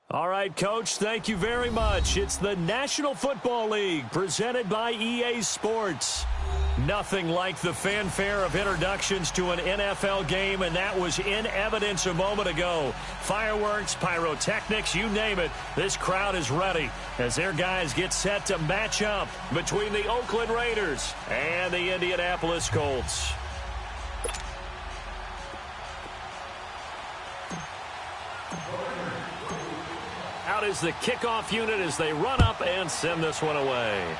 All right, Coach, thank you very much. It's the National Football League presented by EA Sports. Nothing like the fanfare of introductions to an NFL game, and that was in evidence a moment ago. Fireworks, pyrotechnics, you name it. This crowd is ready as their guys get set to match up between the Oakland Raiders and the Indianapolis Colts. Out is the kickoff unit as they run up and send this one away.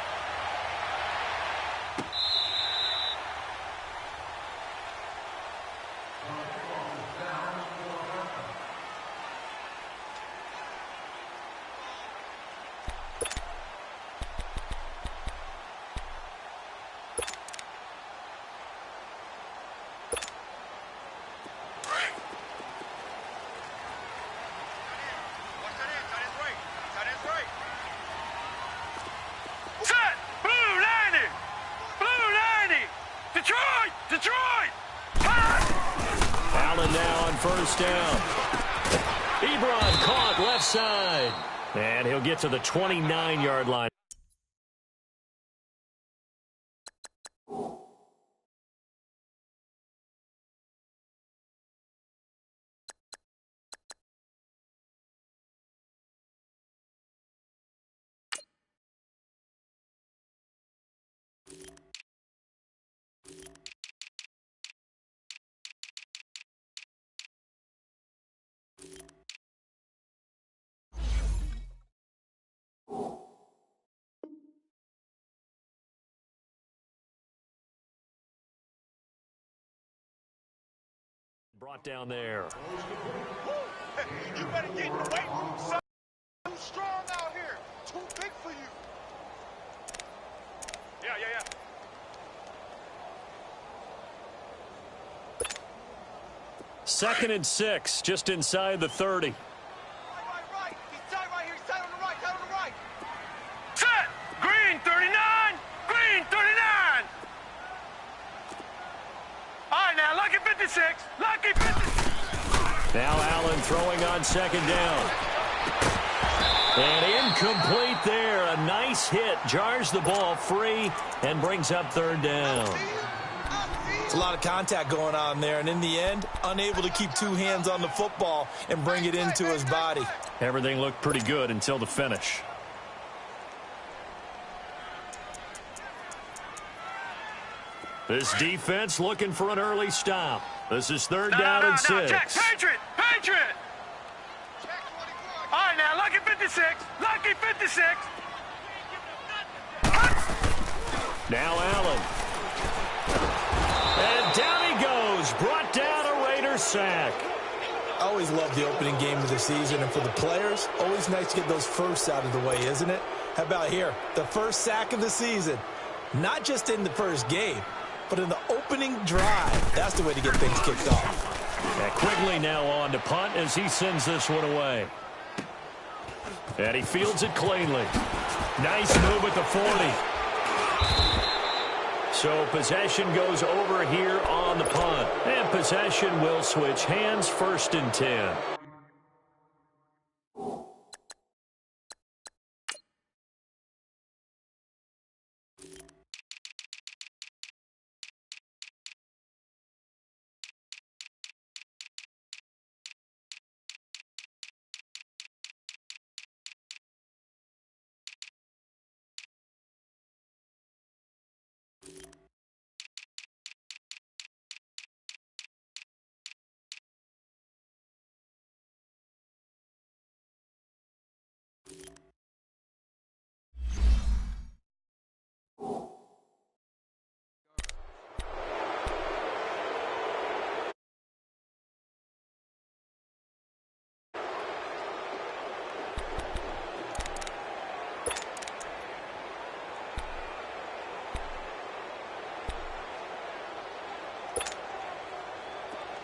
Allen now on first down. Ebron caught left side. And he'll get to the 29-yard line. Brought down there. You better get in the weight room, son. Too strong out here. Too big for you. Yeah. Second and 6, just inside the 30. Right. He's tight right here. He's tight on the right. Set! Green 39! Green 39! All right, now, lucky 56. Lucky 56. Now Allen throwing on second down. And incomplete there. A nice hit. Jars the ball free and brings up third down. It's a lot of contact going on there, and in the end, unable to keep two hands on the football and bring it into his body. Everything looked pretty good until the finish. This defense looking for an early stop. This is third down and 6. Check. Patriot! All right, now, lucky 56. Lucky 56. Now Allen. And down he goes. Brought down a Raider sack. I always love the opening game of the season, and for the players, always nice to get those firsts out of the way, isn't it? How about here? The first sack of the season. Not just in the first game, but in the opening drive. That's the way to get things kicked off. And Quigley now on to punt as he sends this one away. And he fields it cleanly. Nice move at the 40. So possession goes over here on the punt. And possession will switch hands, first and 10.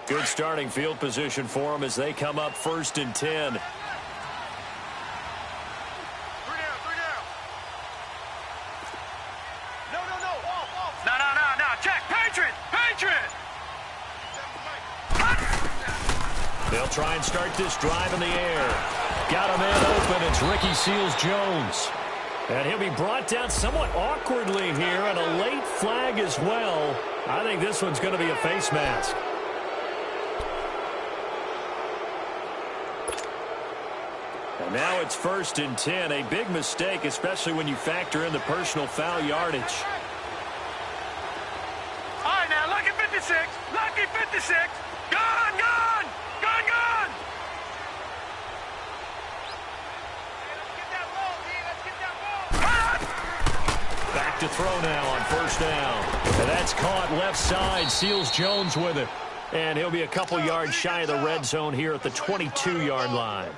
Good starting field position for them as they come up first and 10. 3 down. No. Off. No. Check. Patriot! They'll try and start this drive in the air. Got a man open. It's Ricky Seals-Jones. And he'll be brought down somewhat awkwardly here, and a late flag as well. I think this one's going to be a face mask. And now it's 1st and 10. A big mistake, especially when you factor in the personal foul yardage. All right, now, lucky 56. Lucky 56. Gone, gone. Gone, gone. Back to throw now on 1st down. And that's caught left side. Seals-Jones with it. And he'll be a couple yards shy of the red zone here at the 22-yard line.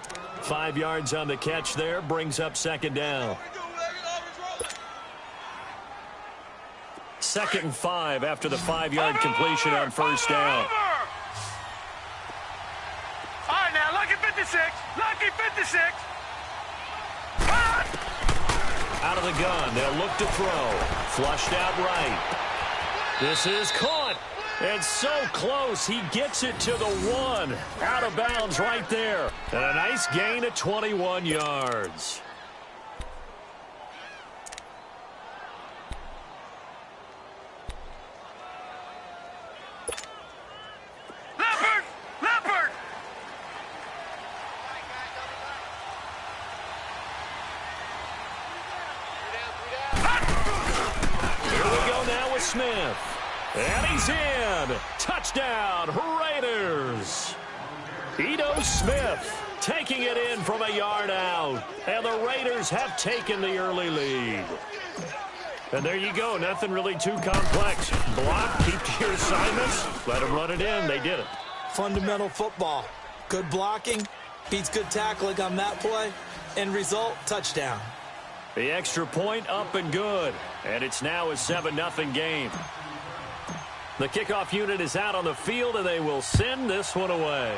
5 yards on the catch there, brings up 2nd down. 2nd and 5 after the 5-yard completion on 1st down. All right, now, lucky 56. Lucky 56. Out of the gun, they'll look to throw. Flushed out right. This is caught. And so close, he gets it to the 1. Out of bounds right there. And a nice gain of 21 yards. Leopard! Leopard! Here we go now with Smith. And he's in. Touchdown, Raiders. Ito Smith taking it in from a yard out. And the Raiders have taken the early lead. And there you go. Nothing really too complex. Block, keep to your assignments. Let them run it in. They did it. Fundamental football. Good blocking beats good tackling on that play. End result, touchdown. The extra point up and good. And it's now a 7-0 game. The kickoff unit is out on the field, and they will send this one away.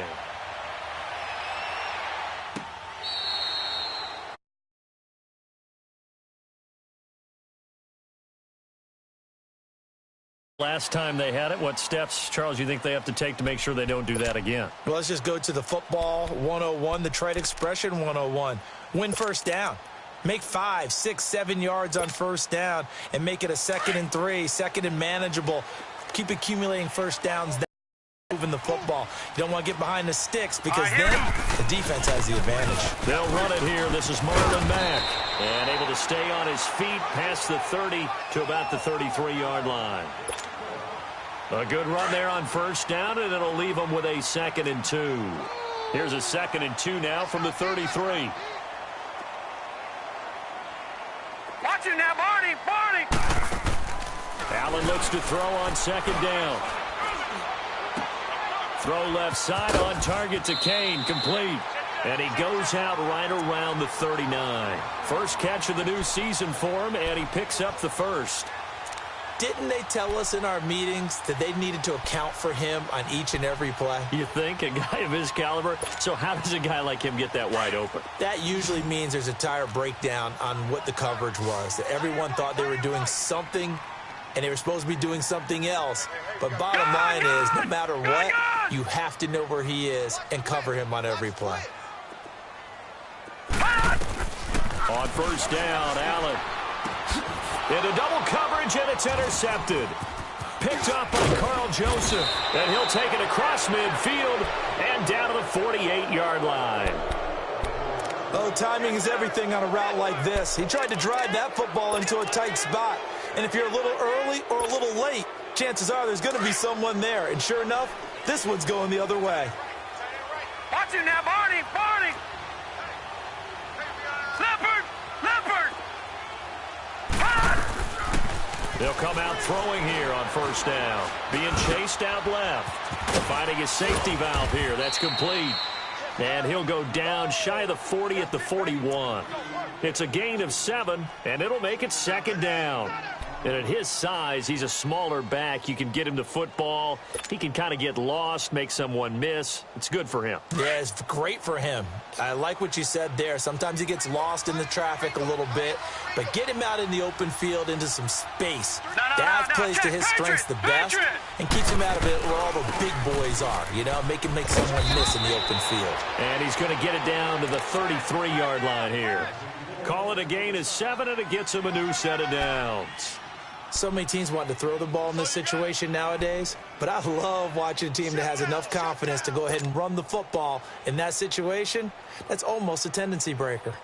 Last time they had it, what steps, Charles, you think they have to take to make sure they don't do that again? Well, let's just go to the football 101, the trade expression 101. Win 1st down. Make 5, 6, 7 yards on 1st down and make it a 2nd and 3, 2nd and manageable. Keep accumulating 1st downs, moving the football. You don't want to get behind the sticks because then the defense has the advantage. They'll run it here. This is Marlon Mack. And able to stay on his feet past the 30 to about the 33-yard line. A good run there on 1st down, and it'll leave them with a 2nd and 2. Here's a 2nd and 2 now from the 33. Watch it now, Barney. Barney. Allen looks to throw on 2nd down. Throw left side on target to Kane, complete. And he goes out right around the 39. First catch of the new season for him, and he picks up the 1st. Didn't they tell us in our meetings that they needed to account for him on each and every play? You think? A guy of his caliber? So how does a guy like him get that wide open? That usually means there's a tire breakdown on what the coverage was. That everyone thought they were doing something, and they were supposed to be doing something else. But bottom line is, no matter what, you have to know where he is and cover him on every play. On 1st down, Allen. Into double coverage, and it's intercepted. Picked up by Carl Joseph. And he'll take it across midfield and down to the 48-yard line. Oh, timing is everything on a route like this. He tried to drive that football into a tight spot. And if you're a little early or a little late, chances are there's going to be someone there. And sure enough, this one's going the other way. Watch it now, Barney. Barney. Leopard. Leopard. They'll come out throwing here on 1st down. Being chased out left. Finding his safety valve here. That's complete. And he'll go down shy of the 40 at the 41. It's a gain of 7, and it'll make it 2nd down. And at his size, he's a smaller back. You can get him the football. He can kind of get lost, make someone miss. It's good for him. Yeah, it's great for him. I like what you said there. Sometimes he gets lost in the traffic a little bit, but get him out in the open field into some space. That plays to his strengths the best and keeps him out of it where all the big boys are, you know, make someone miss in the open field. And he's going to get it down to the 33-yard line here. Call it a gain of 7, and it gets him a new set of downs. So many teams want to throw the ball in this situation nowadays, but I love watching a team that has enough confidence to go ahead and run the football in that situation. That's almost a tendency breaker.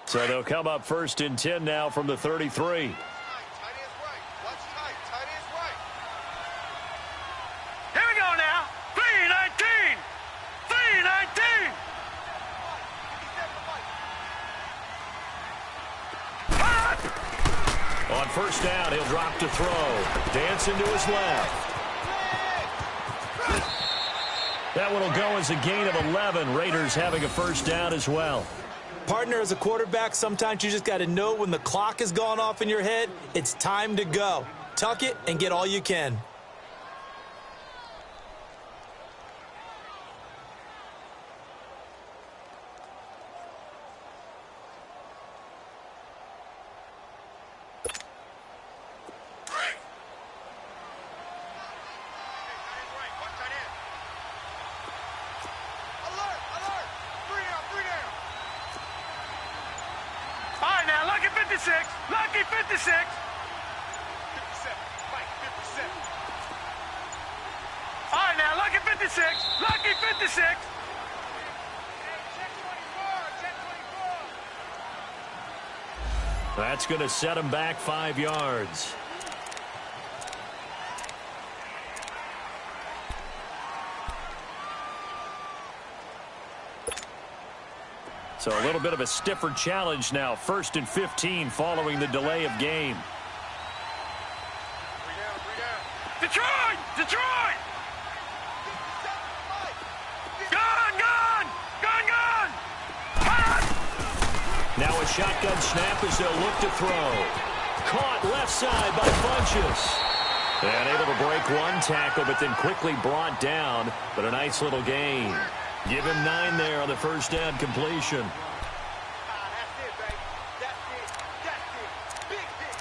So they'll come up 1st and 10 now from the 33. Here we go now. 3-19. 3-19. On 1st down, he'll drop to throw. Dancing to his left. That one will go as a gain of 11. Raiders having a 1st down as well. Partner, as a quarterback, sometimes you just got to know when the clock has gone off in your head, it's time to go. Tuck it and get all you can. Lucky 56. 57. Mike, 57. All right, now, lucky 56. Lucky 56. Check 24. Check 24. That's going to set him back 5 yards. So a little bit of a stiffer challenge now. 1st and 15 following the delay of game. 3 down. Detroit! Detroit! Gone! Gone! Gone! Gone! Now a shotgun snap as they'll look to throw. Caught left side by Bunches. And able to break one tackle, but then quickly brought down. But a nice little gain. Give him 9 there on the 1st down completion. That's it, baby. That's it. That's it. Big hit.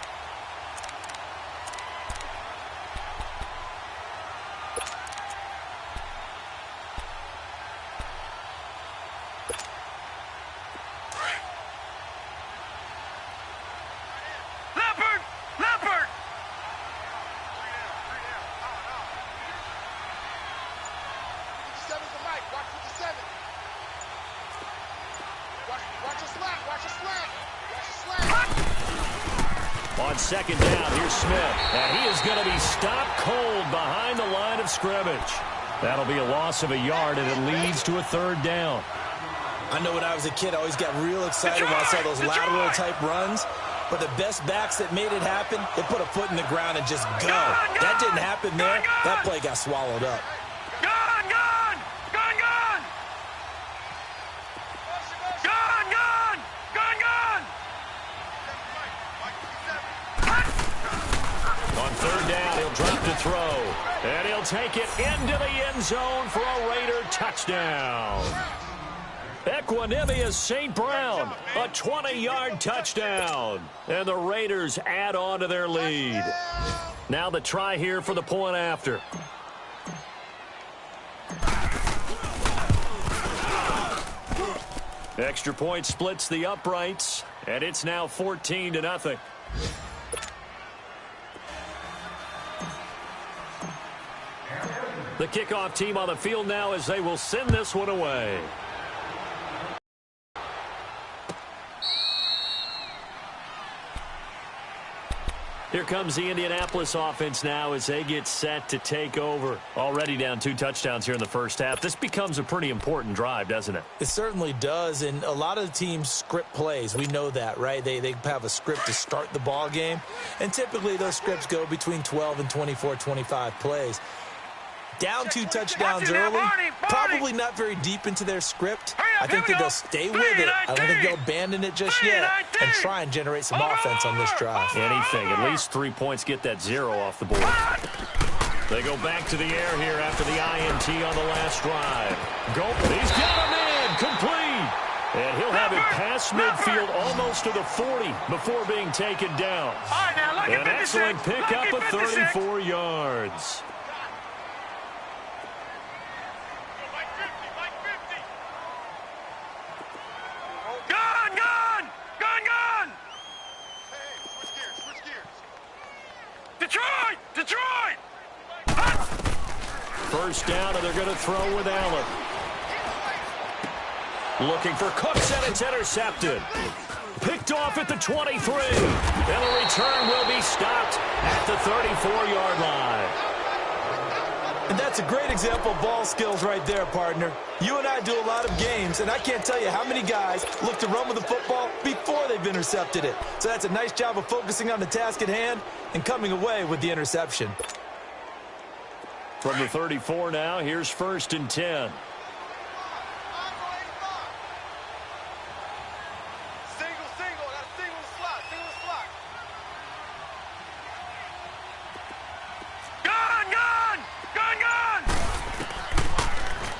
Leopard! Leopard! 3 down. No. 57's the mic. Watch 57. Watch your slack. Watch your slack. Watch your slack. On 2nd down, here's Smith. And he is going to be stopped cold behind the line of scrimmage. That'll be a loss of a yard, and it leads to a 3rd down. I know when I was a kid, I always got real excited when I saw those lateral-type runs. But the best backs that made it happen, they put a foot in the ground and just go. That didn't happen there. That play got swallowed up. Gone! Gone! Gone! Gone! Gone! Gone! Gone! Gone! On 3rd down, he'll drop to throw. And he'll take it into the end zone for a Raider touchdown. Equanimous St. Brown, a 20-yard touchdown. And the Raiders add on to their lead. Now the try here for the point after. Extra point splits the uprights, and it's now 14-0. The kickoff team on the field now as they will send this one away. Here comes the Indianapolis offense now as they get set to take over. Already down 2 touchdowns here in the 1st half. This becomes a pretty important drive, doesn't it? It certainly does, and a lot of the teams script plays. We know that, right? They have a script to start the ball game, and typically those scripts go between 12 and 24, 25 plays. Down 2 touchdowns early, probably not very deep into their script. I think that they'll stay with it. I don't think they'll abandon it just yet and try and generate some offense on this drive. Anything. At least 3 points get that 0 off the board. They go back to the air here after the INT on the last drive. He's got him in. Complete. And he'll have it past midfield almost to the 40 before being taken down. An excellent pickup of 34 yards. Detroit! First down, and they're going to throw with Allen. Looking for Cooks, and it's intercepted. Picked off at the 23. And the return will be stopped at the 34-yard line. And that's a great example of ball skills right there, partner. You and I do a lot of games, and I can't tell you how many guys look to run with the football before they've intercepted it. So that's a nice job of focusing on the task at hand and coming away with the interception. From the 34 now, here's 1st and 10.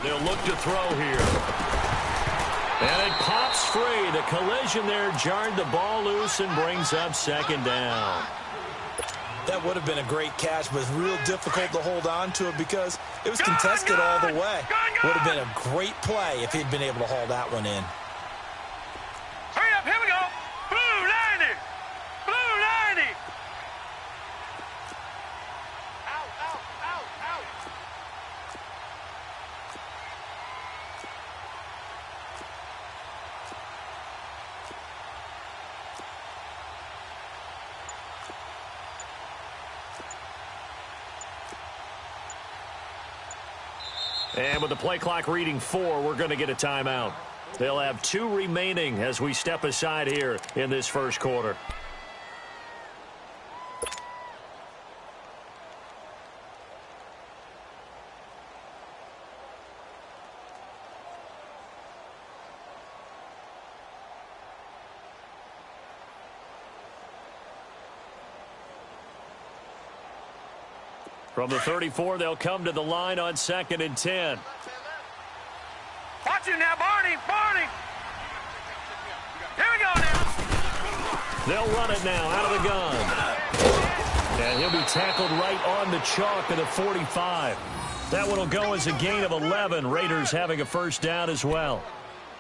They'll look to throw here. And it pops free. The collision there jarred the ball loose and brings up 2nd down. That would have been a great catch, but it's real difficult to hold on to it because it was contested all the way. Would have been a great play if he'd been able to haul that one in. Hurry up, here we go. Blue 90. Blue 90. Out, out, out, out. And with the play clock reading 4, we're going to get a timeout. They'll have 2 remaining as we step aside here in this first quarter. From the 34, they'll come to the line on 2nd and 10. Watch it now, Barney. Barney. Here we go now. They'll run it now out of the gun. And he'll be tackled right on the chalk of the 45. That one will go as a gain of 11. Raiders having a first down as well.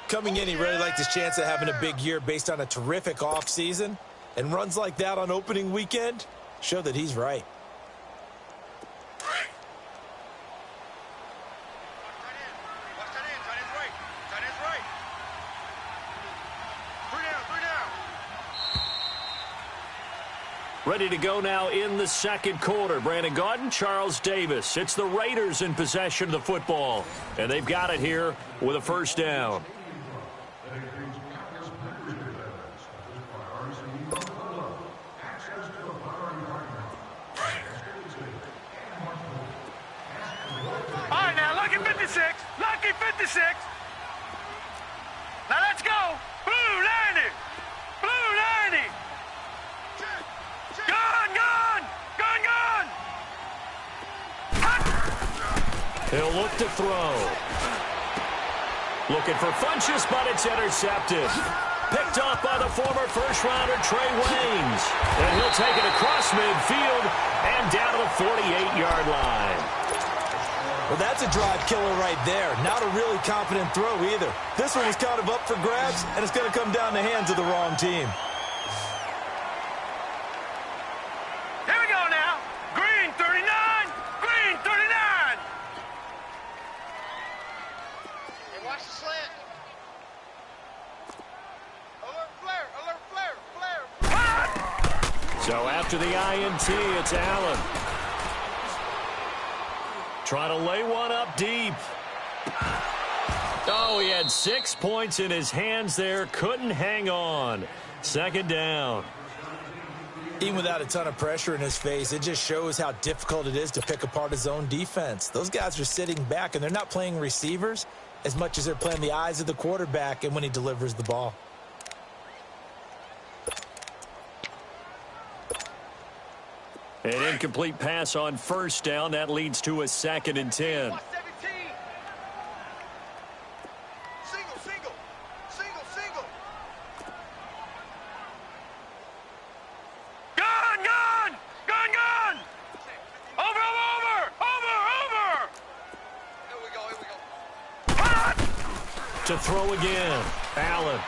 Coming in, he really liked his chance of having a big year based on a terrific offseason. And runs like that on opening weekend show that he's right. Ready to go now in the second quarter. Brandon Gaudin, Charles Davis. It's the Raiders in possession of the football. And they've got it here with a first down. All right, now, lucky 56. Lucky 56. Now, let's go. Blue 90. Blue 90. Gun, gun. Gun, gun. He'll look to throw. Looking for Funchess, but it's intercepted. Picked off by the former first-rounder Trey Waynes. And he'll take it across midfield and down to the 48-yard line. Well, that's a drive killer right there. Not a really confident throw either. This one was kind of up for grabs, and it's going to come down the hands of the wrong team. Here we go now. Green 39. Green 39. Hey, watch the slant. Alert flare, alert flare, flare. So after the INT, it's Allen. Trying to lay one up deep. Oh, he had 6 points in his hands there. Couldn't hang on. Second down. Even without a ton of pressure in his face, it just shows how difficult it is to pick apart his own defense. Those guys are sitting back, and they're not playing receivers. as much as they're playing the eyes of the quarterback and when he delivers the ball. An incomplete pass on first down. That leads to a 2nd and 10. To throw again. Allen.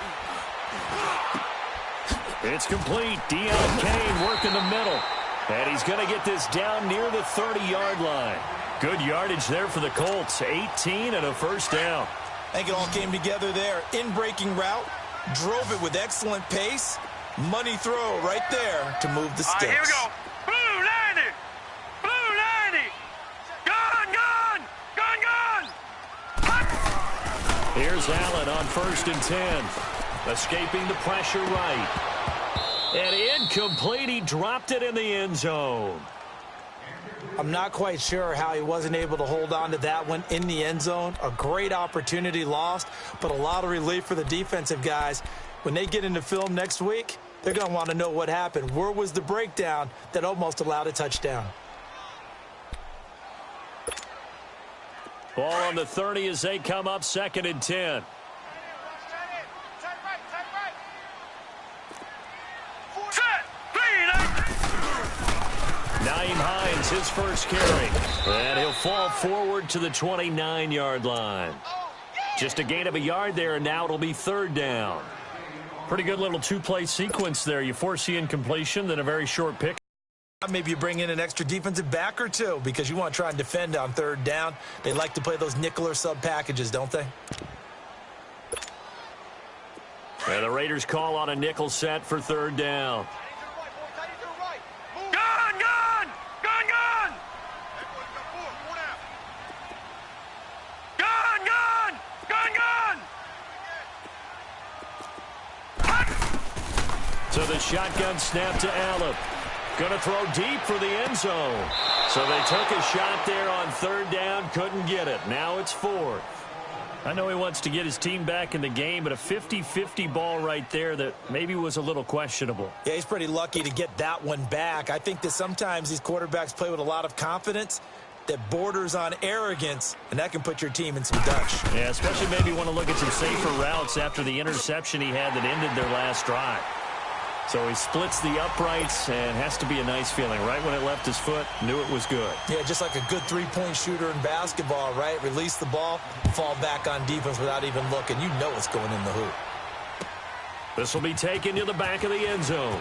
It's complete. Deion Kane working the middle. And he's going to get this down near the 30-yard line. Good yardage there for the Colts. 18 and a first down. I think it all came together there. In-breaking route. Drove it with excellent pace. Money throw right there to move the sticks. Here we go. Blue 90. Blue 90. Gun, gun. Gun, gun. Here's Allen on 1st and 10. Escaping the pressure right. And incomplete. He dropped it in the end zone. I'm not quite sure how he wasn't able to hold on to that one in the end zone. A great opportunity lost, but a lot of relief for the defensive guys. When they get into film next week, they're going to want to know what happened. Where was the breakdown that almost allowed a touchdown? Ball on the 30 as they come up 2nd and 10. Naeem Hines, his first carry. And he'll fall forward to the 29-yard line. Just a gain of a yard there, and now it'll be 3rd down. Pretty good little two-play sequence there. You force the incompletion, then a very short pick. Maybe you bring in an extra defensive back or two because you want to try and defend on 3rd down. They like to play those nickel or sub packages, don't they? And the Raiders call on a nickel set for 3rd down. Gun, gun. Gun, gun. Gun, gun. Gun, gun. So the shotgun snap to Allen. Going to throw deep for the end zone. So they took a shot there on 3rd down, couldn't get it. Now it's 4th. I know he wants to get his team back in the game, but a 50-50 ball right there that maybe was a little questionable. Yeah, he's pretty lucky to get that one back. I think that sometimes these quarterbacks play with a lot of confidence that borders on arrogance, and that can put your team in some Dutch. Yeah, especially maybe want to look at some safer routes after the interception he had that ended their last drive. So he splits the uprights and has to be a nice feeling. Right when it left his foot, knew it was good. Yeah, just like a good three-point shooter in basketball, right? Release the ball, fall back on defense without even looking. You know it's going in the hoop. This will be taken to the back of the end zone.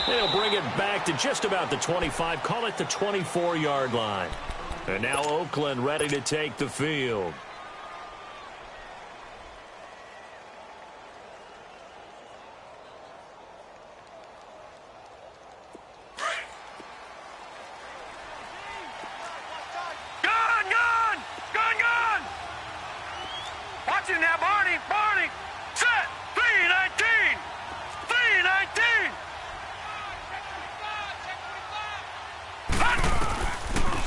They'll bring it back to just about the 25, call it the 24-yard line. And now Oakland ready to take the field. Now, Barney, set, 319, 319.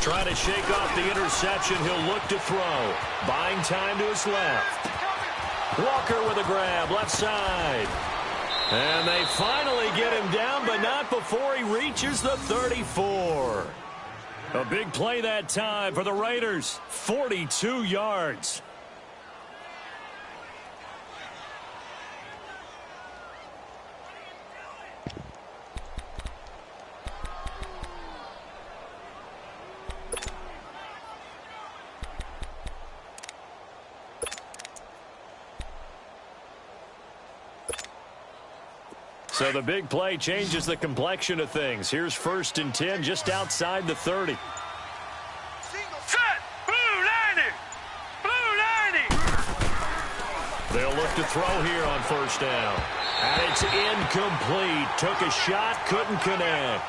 Trying to shake off the interception. He'll look to throw. Buying time to his left. Walker with a grab, left side. And they finally get him down, but not before he reaches the 34. A big play that time for the Raiders. 42 yards. So the big play changes the complexion of things. Here's 1st and 10 just outside the 30. Set! Blue 90! Blue 90! They'll look to throw here on 1st down. And it's incomplete. Took a shot, couldn't connect.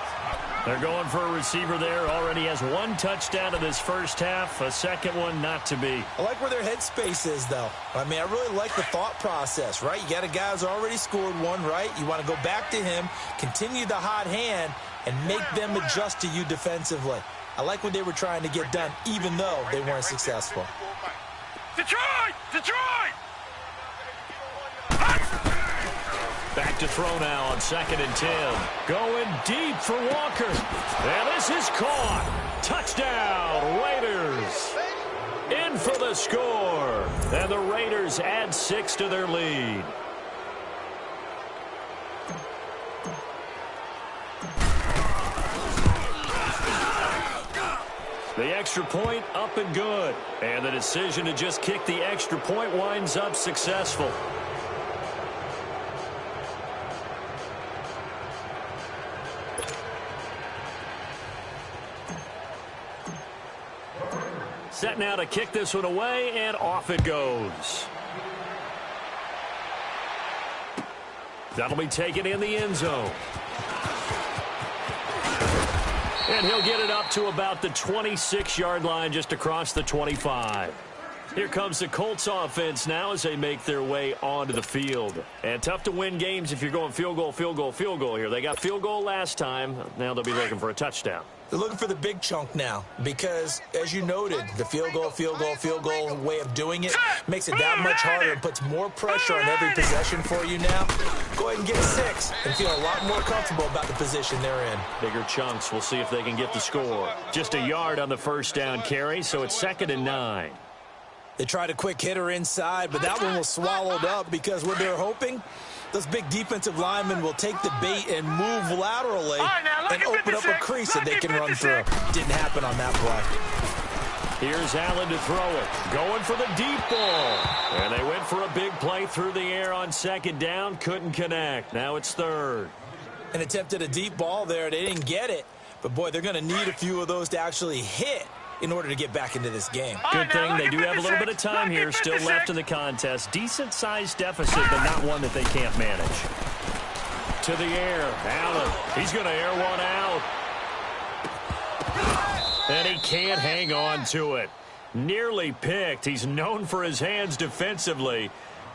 They're going for a receiver there. Already has 1 touchdown in this first half. A second one not to be. I like where their headspace is, though. I mean, I really like the thought process, right? You got a guy who's already scored one, right? You want to go back to him, continue the hot hand, and make them adjust to you defensively. I like what they were trying to get done, even though they weren't successful. Detroit! Detroit! Back to throw now on 2nd and 10. Going deep for Walker. And this is caught. Touchdown, Raiders. In for the score. And the Raiders add 6 to their lead. The extra point up and good. And the decision to just kick the extra point winds up successful. Set now to kick this one away, and off it goes. That'll be taken in the end zone. And he'll get it up to about the 26-yard line, just across the 25. Here comes the Colts offense now as they make their way onto the field. And tough to win games if you're going field goal, field goal, field goal here. They got field goal last time. Now they'll be looking for a touchdown. They're looking for the big chunk now because, as you noted, the field goal way of doing it makes it that much harder and puts more pressure on every possession for you now. Go ahead and get a 6 and feel a lot more comfortable about the position they're in. Bigger chunks. We'll see if they can get the score. Just a yard on the first down carry, so it's 2nd and 9. They tried a quick hitter inside, but that one was swallowed up because what they're hoping, those big defensive linemen will take the bait and move laterally and open up a crease that they can run through. Didn't happen on that play. Here's Allen to throw it. Going for the deep ball. And they went for a big play through the air on 2nd down. Couldn't connect. Now it's 3rd. And attempted a deep ball there. They didn't get it. But, boy, they're going to need a few of those to actually hit in order to get back into this game. Good thing they do have a little bit of time here still left in the contest. Decent-sized deficit, but not one that they can't manage. To the air. Allen. He's going to air one out. And he can't hang on to it. Nearly picked. He's known for his hands defensively,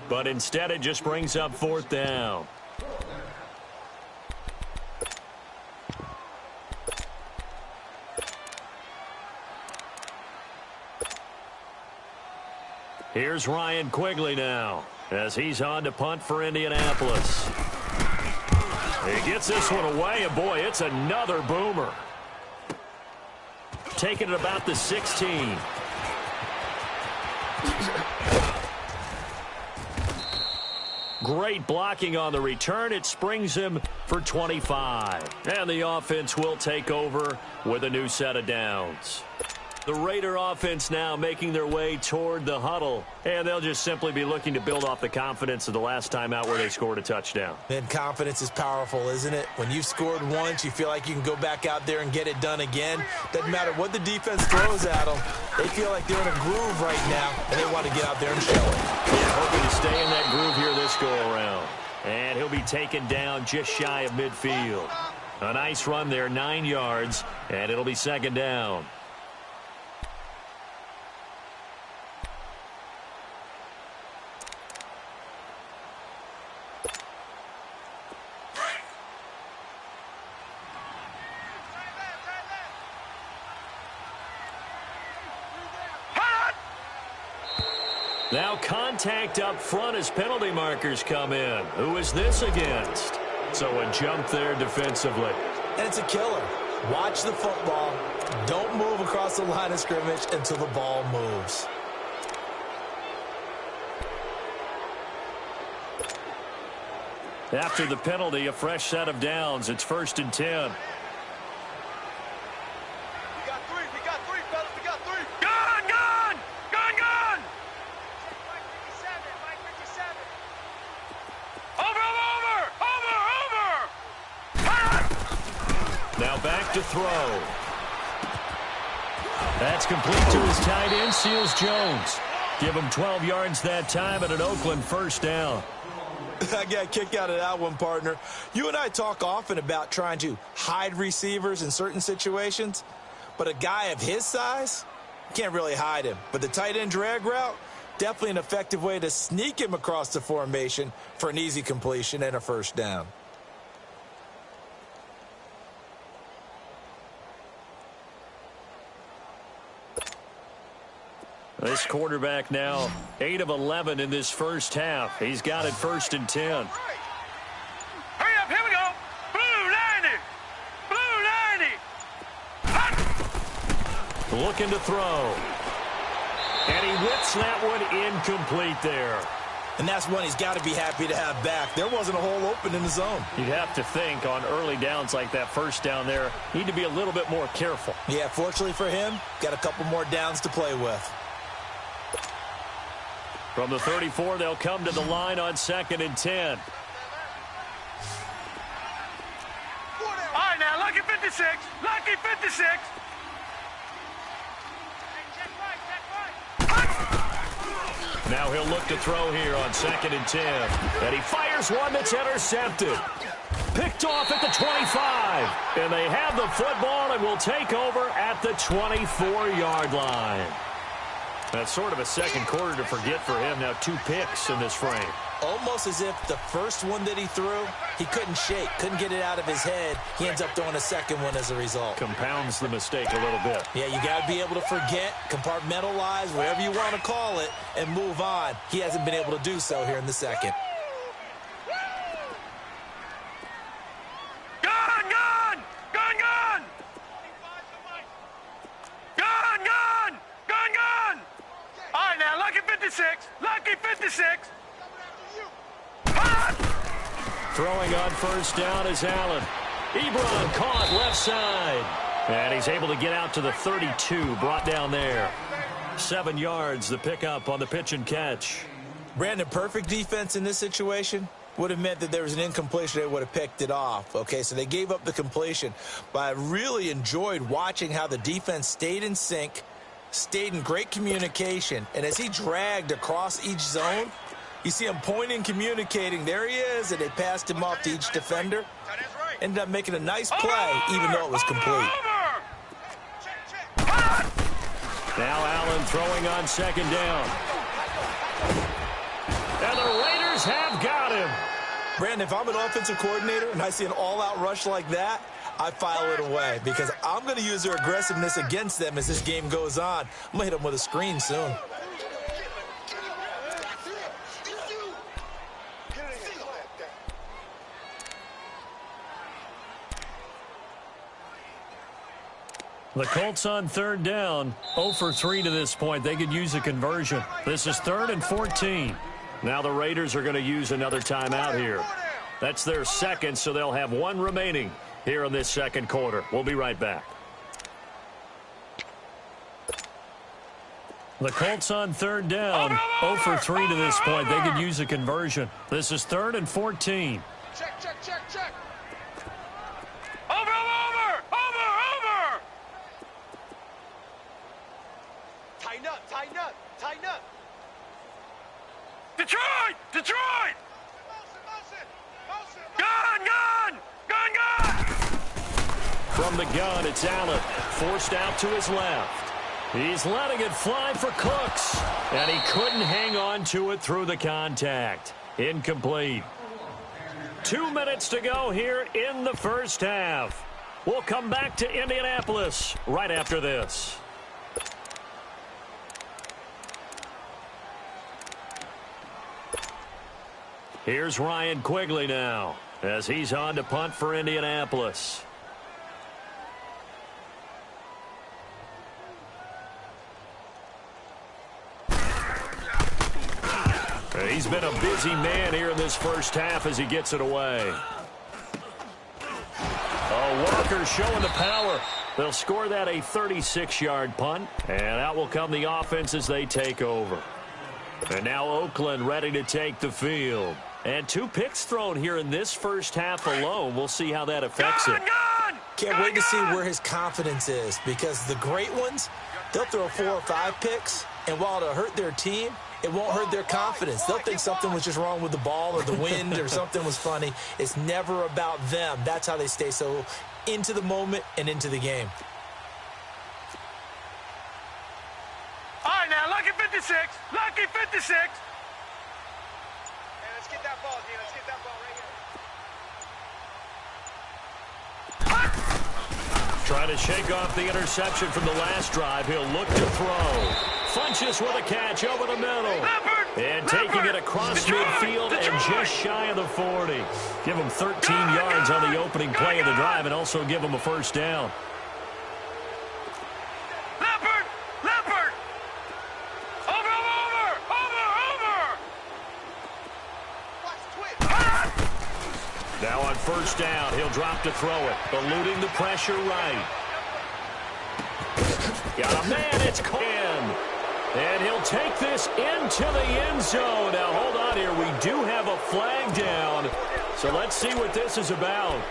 but instead it just brings up 4th down. Here's Ryan Quigley now as he's on to punt for Indianapolis. He gets this one away, and boy, it's another boomer. Taking it about the 16. Great blocking on the return. It springs him for 25. And the offense will take over with a new set of downs. The Raider offense now making their way toward the huddle, and they'll just simply be looking to build off the confidence of the last time out where they scored a touchdown. And confidence is powerful, isn't it? When you've scored once, you feel like you can go back out there and get it done again. Doesn't matter what the defense throws at them. They feel like they're in a groove right now, and they want to get out there and show it. Yeah, hoping to stay in that groove here this go-around. And he'll be taken down just shy of midfield. A nice run there, 9 yards, and it'll be 2nd down. Now contact up front as penalty markers come in. Who is this against? So a jump there defensively. And it's a killer. Watch the football. Don't move across the line of scrimmage until the ball moves. After the penalty, a fresh set of downs. It's 1st and 10. Now back to throw. That's complete to his tight end, Seals Jones. Give him 12 yards that time and an Oakland 1st down. I got a kick out of that one, partner. You and I talk often about trying to hide receivers in certain situations, but a guy of his size, can't really hide him. But the tight end drag route, definitely an effective way to sneak him across the formation for an easy completion and a 1st down. This quarterback now 8 of 11 in this first half. He's got it 1st and 10. Hurry up, here we go. Blue 90. Blue 90. Looking to throw. And he whips that one incomplete there. And that's one he's got to be happy to have back. There wasn't a hole open in the zone. You'd have to think on early downs like that first down there, need to be a little bit more careful. Yeah, fortunately for him, got a couple more downs to play with. From the 34, they'll come to the line on 2nd and 10. All right, now, lucky 56. Lucky 56. Now he'll look to throw here on 2nd and 10. And he fires one that's intercepted. Picked off at the 25. And they have the football and will take over at the 24-yard line. That's sort of a second quarter to forget for him. Now 2 picks in this frame. Almost as if the first one that he threw, he couldn't shake, couldn't get it out of his head. He ends up throwing a second one as a result. Compounds the mistake a little bit. Yeah, you got to be able to forget, compartmentalize, whatever you want to call it, and move on. He hasn't been able to do so here in the second. Gun, gun! Gun, gun! Gun, gun! Gun, gun! All right, now, lucky 56. Lucky 56. Throwing on 1st down is Allen. Ebron caught left side. And he's able to get out to the 32, brought down there. 7 yards, the pickup on the pitch and catch. Brandon, perfect defense in this situation would have meant that there was an incompletion. They would have picked it off. Okay, so they gave up the completion. But I really enjoyed watching how the defense stayed in sync, stayed in great communication. And as he dragged across each zone, you see him pointing, communicating. There he is, and they passed him off to each defender. Ended up making a nice play, even though it was complete. Now Allen throwing on 2nd down. And the Raiders have got him. Brandon, if I'm an offensive coordinator and I see an all-out rush like that, I file it away because I'm going to use their aggressiveness against them as this game goes on. I'm going to hit them with a screen soon. The Colts on 3rd down, 0 for 3 to this point. They could use a conversion. This is 3rd and 14. Now the Raiders are going to use another timeout here. That's their 2nd, so they'll have 1 remaining here in this 2nd quarter. We'll be right back. The Colts on 3rd down, 0 for 3 to this point. They could use a conversion. This is 3rd and 14. Check, check, check, check. Over! Tighten up, tighten up, tighten up. Detroit! Motion. Gun, gun! Gun, gun! From the gun, it's Allen. Forced out to his left. He's letting it fly for Cooks. And he couldn't hang on to it through the contact. Incomplete. 2 minutes to go here in the first half. We'll come back to Indianapolis right after this. Here's Ryan Quigley now as he's on to punt for Indianapolis. He's been a busy man here in this first half as he gets it away. Walker showing the power. They'll score that a 36-yard punt, and out will come the offense as they take over. And now Oakland ready to take the field. And 2 picks thrown here in this first half alone. We'll see how that affects it. Can't wait to see where his confidence is because the great ones, they'll throw 4 or 5 picks, and while it'll hurt their team, it won't hurt their confidence. They'll think something was just wrong with the ball or the wind or something was funny. It's never about them. That's how they stay so into the moment and into the game. All right, now, lucky 56. Lucky 56. Hey, let's get that ball, D. Let's get that ball right here. Trying to shake off the interception from the last drive. He'll look to throw. Funches with a catch over the middle. And taking it across midfield and just shy of the 40. Give them 13 yards on the opening play of the drive and also give them a first down. Leopard! Over! Now on first down, he'll drop to throw it. Eluding the pressure right. Got a man, it's in. And he'll take this into the end zone. Now, hold on here. We do have a flag down. So let's see what this is about.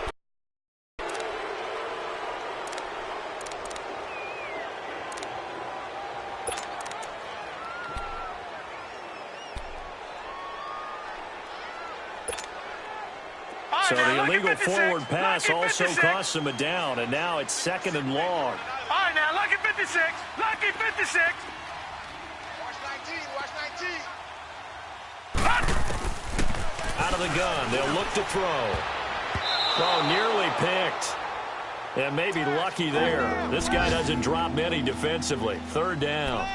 So the illegal forward pass also costs him a down. And now it's 2nd and long. All right, now, lucky 56. Lucky 56. Out of the gun, they'll look to throw. Oh, nearly picked. And maybe lucky there. This guy doesn't drop many defensively. 3rd down.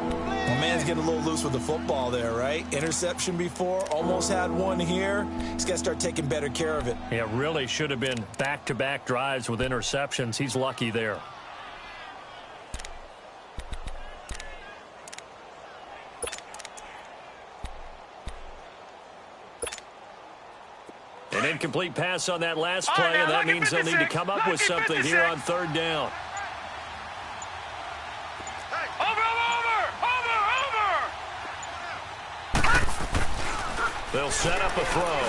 Well, man's getting a little loose with the football there, right? Interception before, almost had one here. He's got to start taking better care of it. Yeah, really should have been back-to-back drives with interceptions. He's lucky there. An incomplete pass on that last play, and that means they'll need to come up with something here on 3rd down. They'll set up a throw.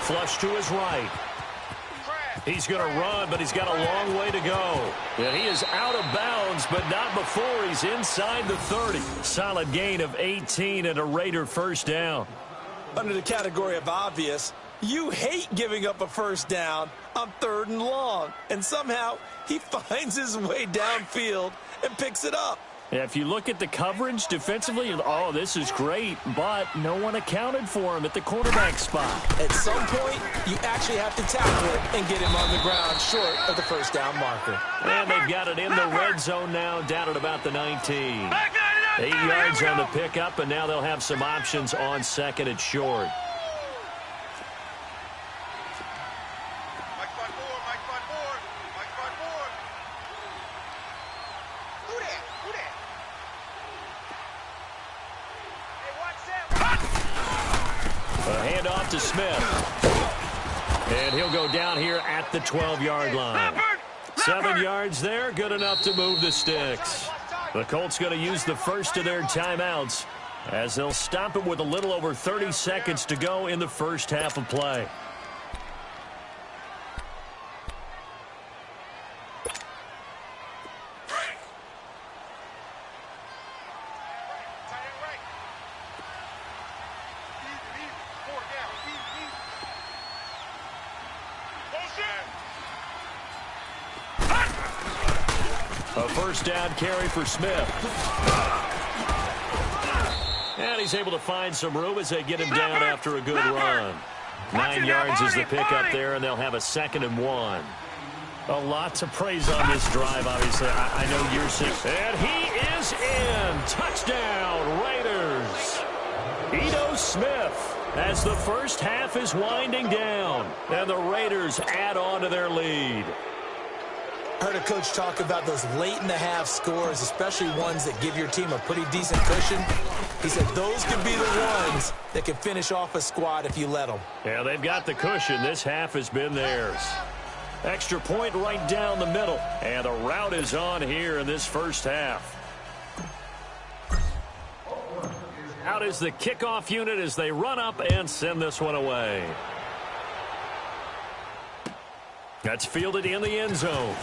Flush to his right. He's going to run, but he's got a long way to go. And he is out of bounds, but not before he's inside the 30. Solid gain of 18 and a Raider first down. Under the category of obvious, you hate giving up a first down on 3rd and long. And somehow he finds his way downfield and picks it up. Yeah, if you look at the coverage defensively, oh, this is great, but no one accounted for him at the quarterback spot. At some point, you actually have to tackle it and get him on the ground short of the first down marker. And they've got it in the red zone now, down at about the 19. 8 yards on the pickup, and now they'll have some options on 2nd and short. To Smith. And he'll go down here at the 12-yard line. 7 yards there, good enough to move the sticks. The Colts going to use the first of their timeouts as they'll stop it with a little over 30 seconds to go in the first half of play. A first down carry for Smith. And he's able to find some room as they get him down after a good run. 9 yards is the pickup there, and they'll have a 2nd and 1. A lot to praise on this drive, obviously. I know you're sick. And he is in. Touchdown, Raiders. Ito Smith as the first half is winding down. And the Raiders add on to their lead. I heard a coach talk about those late-in-the-half scores, especially ones that give your team a pretty decent cushion. He said those could be the ones that can finish off a squad if you let them. Yeah, they've got the cushion. This half has been theirs. Extra point right down the middle. And the route is on here in this first half. Out is the kickoff unit as they run up and send this one away. That's fielded in the end zone.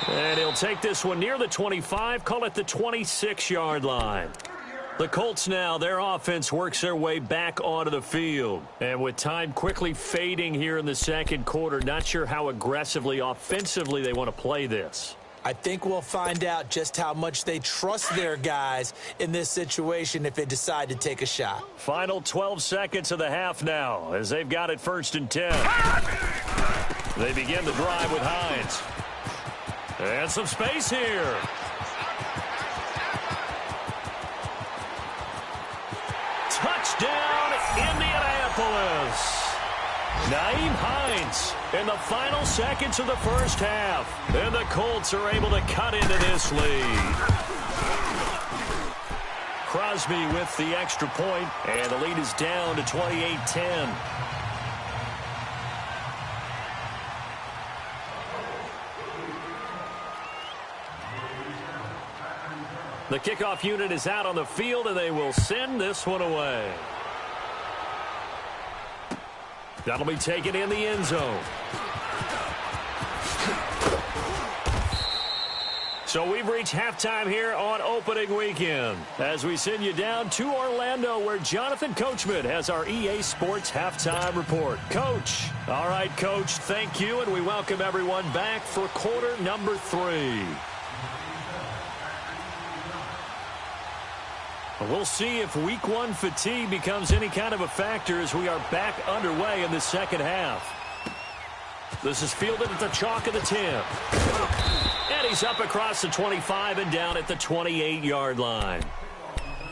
And he'll take this one near the 25, call it the 26-yard line. The Colts now, their offense works their way back onto the field. And with time quickly fading here in the second quarter, not sure how aggressively, offensively they want to play this. I think we'll find out just how much they trust their guys in this situation if they decide to take a shot. Final 12 seconds of the half now as they've got it 1st and 10. They begin the drive with Hines. And some space here. Touchdown, Indianapolis. Nyheim Hines in the final seconds of the first half. And the Colts are able to cut into this lead. Crosby with the extra point, and the lead is down to 28-10. The kickoff unit is out on the field, and they will send this one away. That'll be taken in the end zone. So we've reached halftime here on opening weekend as we send you down to Orlando where Jonathan Coachman has our EA Sports halftime report. Coach. All right, Coach, thank you, and we welcome everyone back for quarter number 3. We'll see if week 1 fatigue becomes any kind of a factor as we are back underway in the second half. This is fielded at the chalk of the 10. And he's up across the 25 and down at the 28-yard line.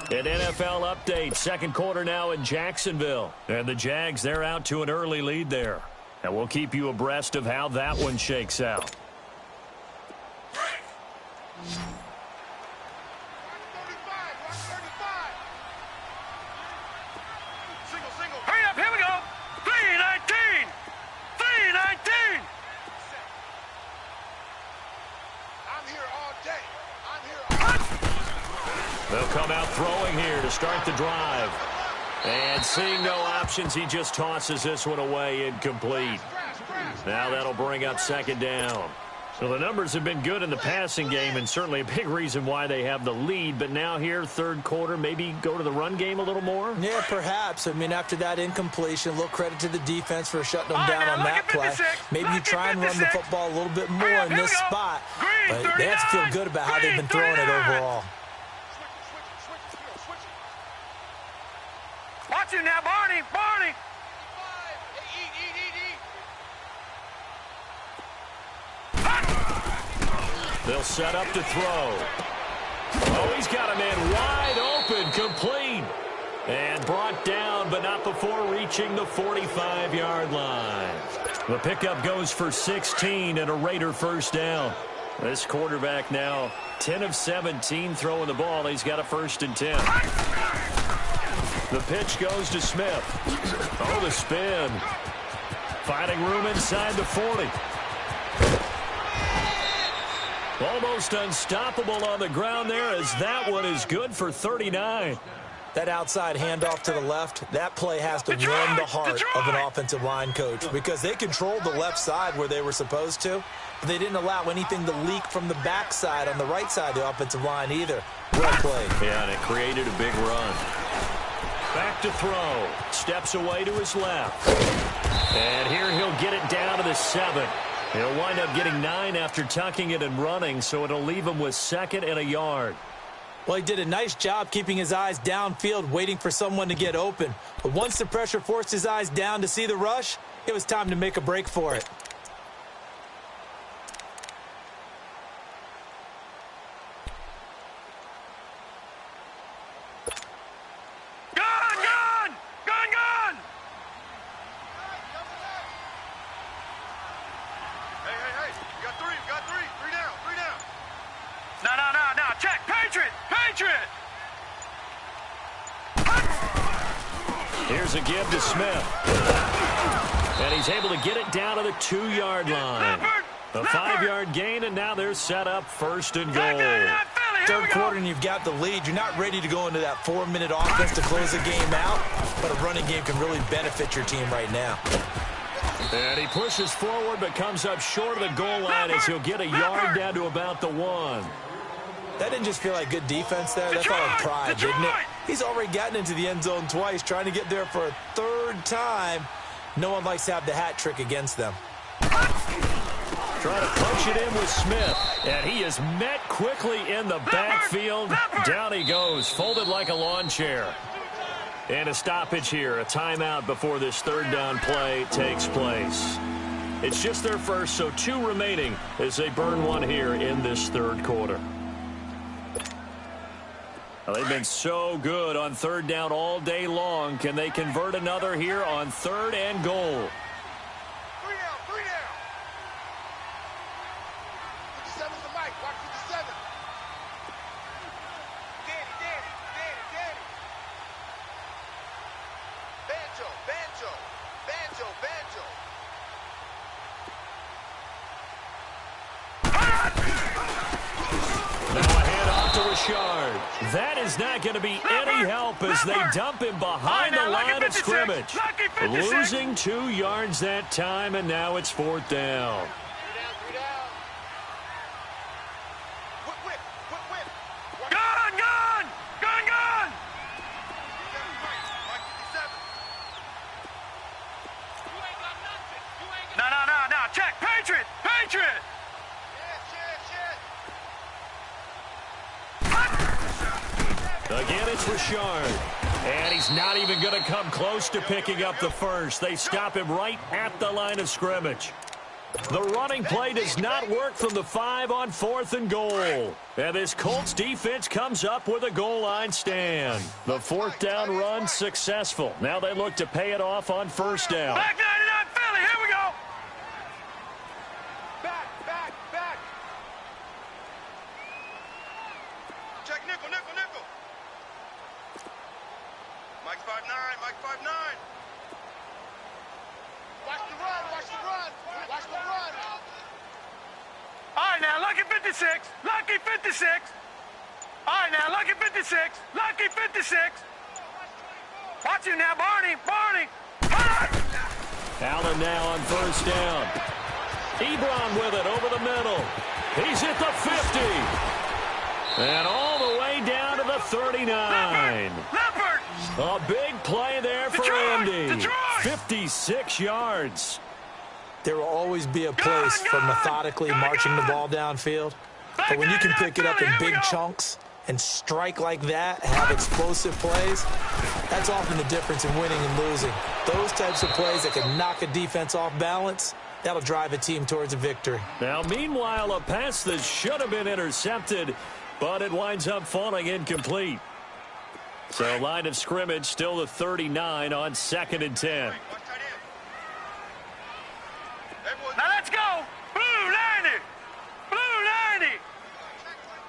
An NFL update, second quarter now in Jacksonville. And the Jags, they're out to an early lead there. And we'll keep you abreast of how that one shakes out. They'll come out throwing here to start the drive. And seeing no options, he just tosses this one away incomplete. Now that'll bring up second down. So the numbers have been good in the passing game and certainly a big reason why they have the lead. But now here, third quarter, maybe go to the run game a little more? Yeah, perhaps. I mean, after that incompletion, a little credit to the defense for shutting them down on that play. Maybe you try and run the football a little bit more in this spot. But they have to feel good about how they've been throwing it overall. Watch it now, Barney! Barney! They'll set up to throw. Oh, he's got a man wide open, complete. And brought down, but not before reaching the 45-yard line. The pickup goes for 16 and a Raider first down. This quarterback now 10 of 17 throwing the ball. He's got a 1st and 10. The pitch goes to Smith. Oh, the spin. Finding room inside the 40. Almost unstoppable on the ground there as that one is good for 39. That outside handoff to the left, that play has to warm the heart of an offensive line coach because they controlled the left side where they were supposed to, but they didn't allow anything to leak from the backside on the right side of the offensive line either. Well played. Yeah, and it created a big run. Back to throw. Steps away to his left. And here he'll get it down to the 7. He'll wind up getting 9 after tucking it and running, so it'll leave him with 2nd and a yard. Well, he did a nice job keeping his eyes downfield, waiting for someone to get open. But once the pressure forced his eyes down to see the rush, it was time to make a break for it. Here's a give to Smith. And he's able to get it down to the 2-yard line. A 5-yard gain, and now they're set up 1st and goal. Third quarter, and you've got the lead. You're not ready to go into that 4-minute offense to close the game out, but a running game can really benefit your team right now. And he pushes forward, but comes up short of the goal line as he'll get a yard down to about the 1. That didn't just feel like good defense there. That felt like pride, didn't it? He's already gotten into the end zone twice, trying to get there for a 3rd time. No one likes to have the hat trick against them. Trying to punch it in with Smith. And he is met quickly in the backfield. Down he goes, folded like a lawn chair. And a stoppage here, a timeout before this 3rd down play takes place. It's just their first, so 2 remaining as they burn one here in this third quarter. Well, they've been so good on third down all day long. Can they convert another here on 3rd and goal? 3 down, 3 down. 57's the mic. Watch 57. Danny. Banjo. Now a handoff to Richard. That is not going to be any help as they dump him behind the line of scrimmage. Losing 2 yards that time, and now it's 4th down. 3 down. Whip. Gun! 57's right. Watch 57. You ain't got nothing. No. Check. Patriot. Shit. Again, it's Richard. And he's not even going to come close to picking up the first. They stop him right at the line of scrimmage. The running play does not work from the 5 on 4th and goal. And this Colts defense comes up with a goal line stand. The 4th down run successful. Now they look to pay it off on 1st down. Back 99 Philly. Here we go. Back. Check nickel. Mike's 5'9". Watch the run. All right, now, lucky 56. All right, now, lucky 56. Watch him now, Barney. Allen now on 1st down. Ebron with it over the middle. He's at the 50. And all the way down to the 39. Leopard. A big play there for Andy. 56 yards. There will always be a place for methodically marching the ball downfield. But when you can pick it up in big chunks and strike like that, have explosive plays, that's often the difference in winning and losing. Those types of plays that can knock a defense off balance, that'll drive a team towards a victory. Now, meanwhile, a pass that should have been intercepted, but it winds up falling incomplete. So line of scrimmage still the 39 on 2nd and 10. Now let's go. Blue 90.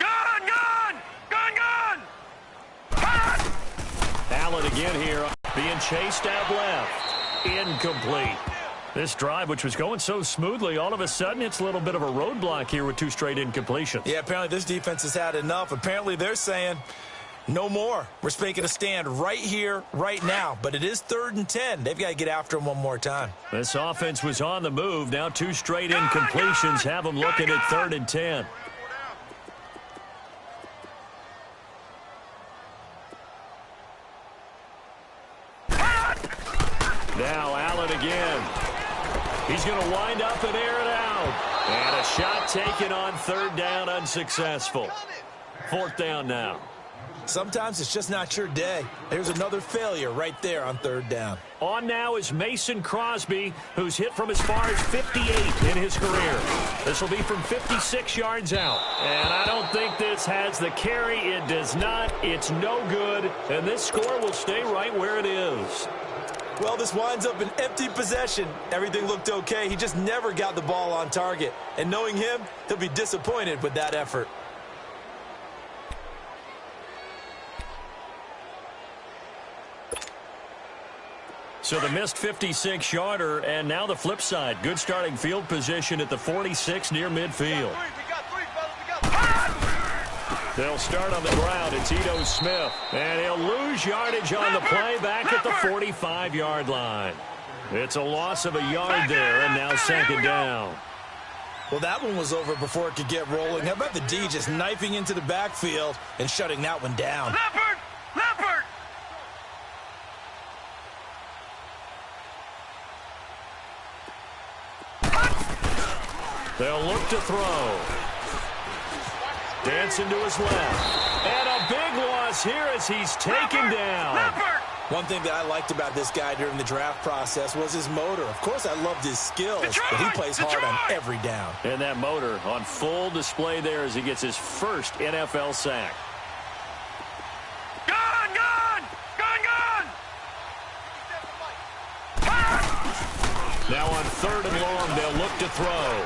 Gun. Allen again here, being chased out left. Incomplete. This drive, which was going so smoothly, all of a sudden it's a little bit of a roadblock here with 2 straight incompletions. Yeah, apparently this defense has had enough. Apparently they're saying no more. We're making a stand right here, right now. But it is 3rd and 10. They've got to get after him one more time. This offense was on the move. Now 2 straight incompletions have them looking at 3rd and 10. Now Allen again. He's going to wind up and air it out. And a shot taken on 3rd down, unsuccessful. 4th down now. Sometimes it's just not your day. There's another failure right there on 3rd down. On now is Mason Crosby, who's hit from as far as 58 in his career. This will be from 56 yards out. And I don't think this has the carry. It does not. It's no good. And this score will stay right where it is. Well, this winds up an empty possession. Everything looked okay. He just never got the ball on target. And knowing him, he'll be disappointed with that effort. So the missed 56-yarder, and now the flip side. Good starting field position at the 46 near midfield. They'll start on the ground. It's Ito Smith. And he'll lose yardage on the play back at the 45-yard line. It's a loss of a yard there, and now 2nd down. Well, that one was over before it could get rolling. How about the D just knifing into the backfield and shutting that one down? Leopard. They'll look to throw. Dancing to his left. And a big loss here as he's taken down. One thing that I liked about this guy during the draft process was his motor. Of course, I loved his skills, but he plays hard on every down. And that motor on full display there as he gets his first NFL sack. Gun, gun! Gun, gun! Now on 3rd and long, they'll look to throw.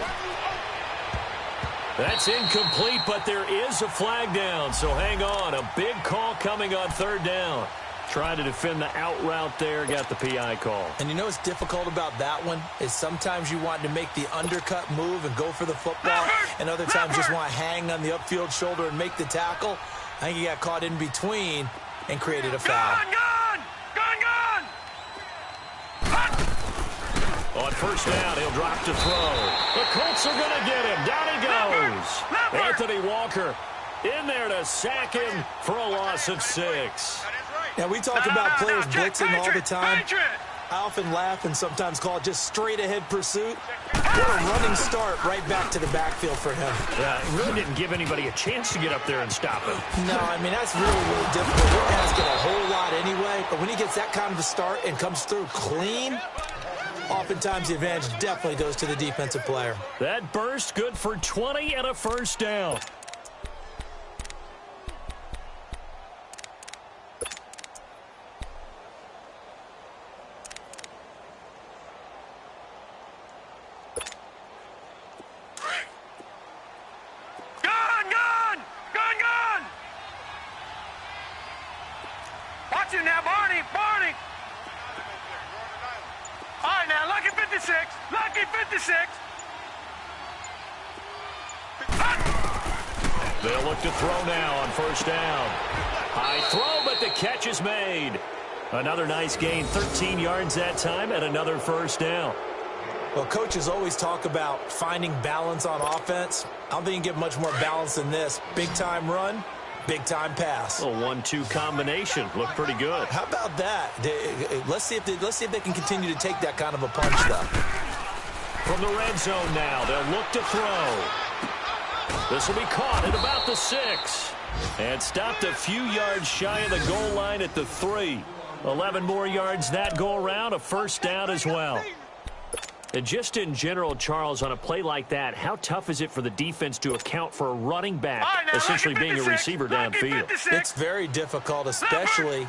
That's incomplete, but there is a flag down, so hang on. A big call coming on 3rd down. Trying to defend the out route there, got the PI call. And you know what's difficult about that one is sometimes you want to make the undercut move and go for the football, and other times just want to hang on the upfield shoulder and make the tackle. I think he got caught in between and created a foul. Gun, gun! Gun, gun! On 1st down, he'll drop to throw. The Colts are going to get him. Down he goes. Anthony Walker in there to sack him for a loss of 6. Now, we talk about players blitzing all the time. I often laugh and sometimes call it just straight-ahead pursuit. What a running start right back to the backfield for him. Yeah, it really didn't give anybody a chance to get up there and stop him. No, I mean, that's really, really difficult. We're asking a whole lot anyway, but when he gets that kind of a start and comes through clean, oftentimes the advantage definitely goes to the defensive player. That burst good for 20 and a 1st down. Watch him now, Barney, Barney. All right, now, lucky 56, lucky 56. They'll look to throw now on 1st down. High throw, but the catch is made. Another nice gain, 13 yards that time, and another 1st down. Well, coaches always talk about finding balance on offense. I don't think you can get much more balance than this. Big-time run, big-time pass. A 1-2 combination. Looked pretty good. How about that? Let's see if they can continue to take that kind of a punch, though. From the red zone now, they'll look to throw. This will be caught at about the 6. And stopped a few yards shy of the goal line at the 3. 11 more yards that go around, a 1st down as well. And just in general, Charles, on a play like that, how tough is it for the defense to account for a running back essentially being a receiver downfield? It's very difficult, especially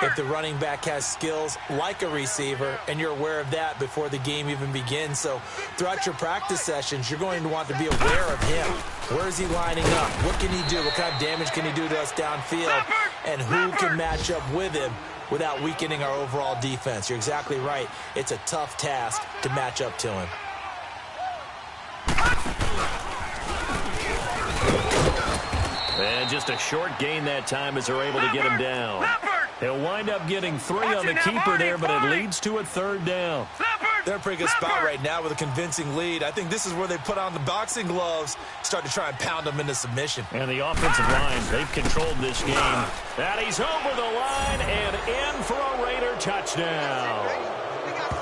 if the running back has skills like a receiver, and you're aware of that before the game even begins. So throughout your practice sessions, you're going to want to be aware of him. Where is he lining up? What can he do? What kind of damage can he do to us downfield? And who can match up with him without weakening our overall defense? You're exactly right. It's a tough task to match up to him. And just a short gain that time as they're able to get him down. He'll wind up getting 3 on the keeper there, but it leads to a 3rd down. They're in a pretty good spot right now with a convincing lead. I think this is where they put on the boxing gloves, start to try and pound them into submission. And the offensive line, they've controlled this game. And he's over the line and in for a Raider touchdown.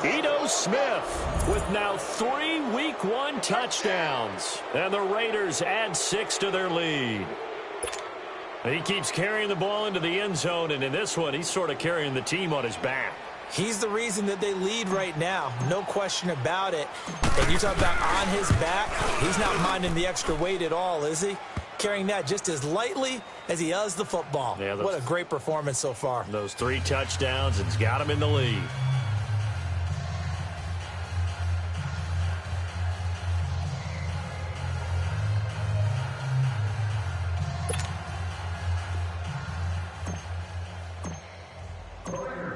Ito Smith with now 3 Week 1 touchdowns. And the Raiders add 6 to their lead. He keeps carrying the ball into the end zone, and in this one, he's sort of carrying the team on his back. He's the reason that they lead right now, no question about it. And you talk about on his back, he's not minding the extra weight at all, is he? Carrying that just as lightly as he does the football. Yeah, what a great performance so far. Those 3 touchdowns, it's got him in the lead.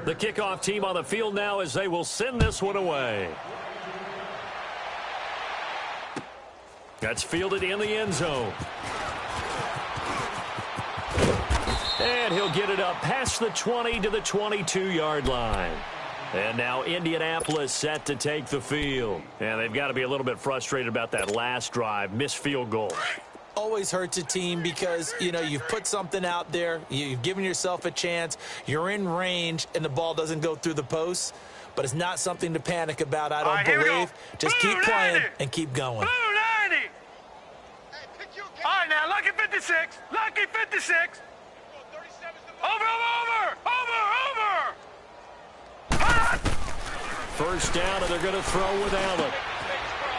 The kickoff team on the field now as they will send this one away. That's fielded in the end zone. And he'll get it up past the 20 to the 22-yard line. And now Indianapolis set to take the field. And they've got to be a little bit frustrated about that last drive, missed field goal. Always hurts a team because, you know, you've put something out there, you've given yourself a chance, you're in range, and the ball doesn't go through the posts. But it's not something to panic about, I don't believe. Just keep playing and keep going. Blue 90. All right, now, lucky 56. Lucky 56. Over, over, over, over, over. first down, and they're going to throw with Allen.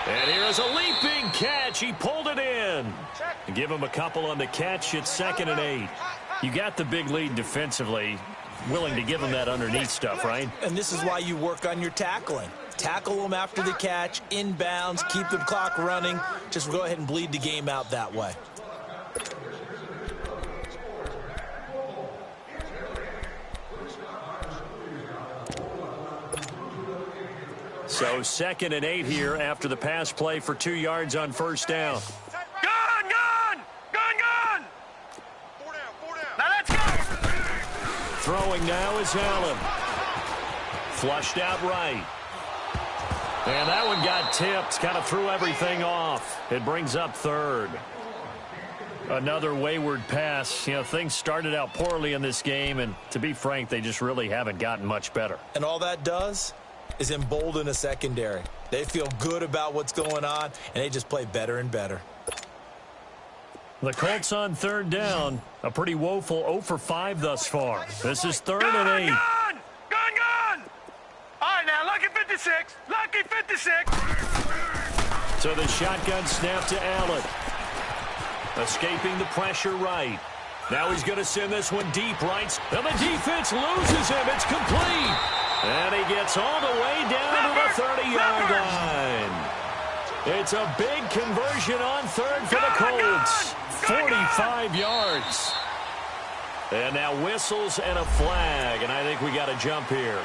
And here's a leaping catch. He pulled it in. Give him a couple on the catch. It's 2nd and 8. You got the big lead defensively. Willing to give him that underneath stuff, right? And this is why you work on your tackling. Tackle them after the catch, inbounds, keep the clock running. Just go ahead and bleed the game out that way. So 2nd and 8 here after the pass play for 2 yards on first down. Gun, gun! Gun, gun! 4 down, 4 down. Now let's go! Throwing now is Allen. Flushed out right. And that one got tipped. Kind of threw everything off. It brings up 3rd. Another wayward pass. You know, things started out poorly in this game, and to be frank, they just really haven't gotten much better. And all that does is embolden a secondary. They feel good about what's going on, and they just play better and better. The Colts on 3rd down. A pretty woeful 0 for 5 thus far. This is 3rd and 8. Gun! Gun, gun! All right, now, lucky 56. Lucky 56. So the shotgun snap to Allen. Escaping the pressure right. Now he's going to send this one deep right. And the defense loses him. It's complete. And he gets all the way down to the 30-yard line. It's a big conversion on 3rd for the Colts. 45 yards. And now whistles and a flag. And I think we got a jump here.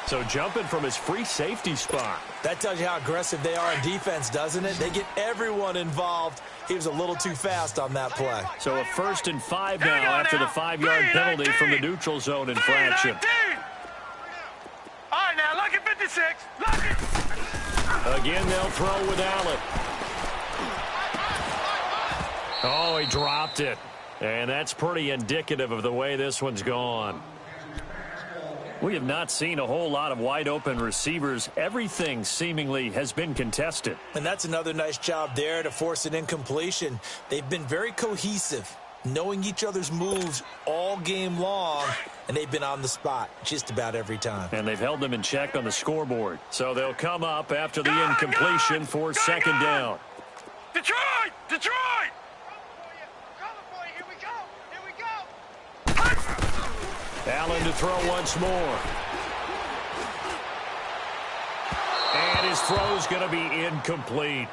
So jumping from his free safety spot. That tells you how aggressive they are on defense, doesn't it? They get everyone involved. He was a little too fast on that play. So a 1st and 5 now after the 5-yard penalty from the neutral zone infraction. All right, now, lucky 56. Lucky. Again, they'll throw with Allen. Oh, he dropped it. And that's pretty indicative of the way this one's gone. We have not seen a whole lot of wide-open receivers. Everything seemingly has been contested. And that's another nice job there to force an incompletion. They've been very cohesive, knowing each other's moves all game long, and they've been on the spot just about every time. And they've held them in check on the scoreboard. So they'll come up after the incompletion for 2nd down. Detroit! Detroit! Here we go. Here we go. Allen to throw once more. And his throw's going to be incomplete.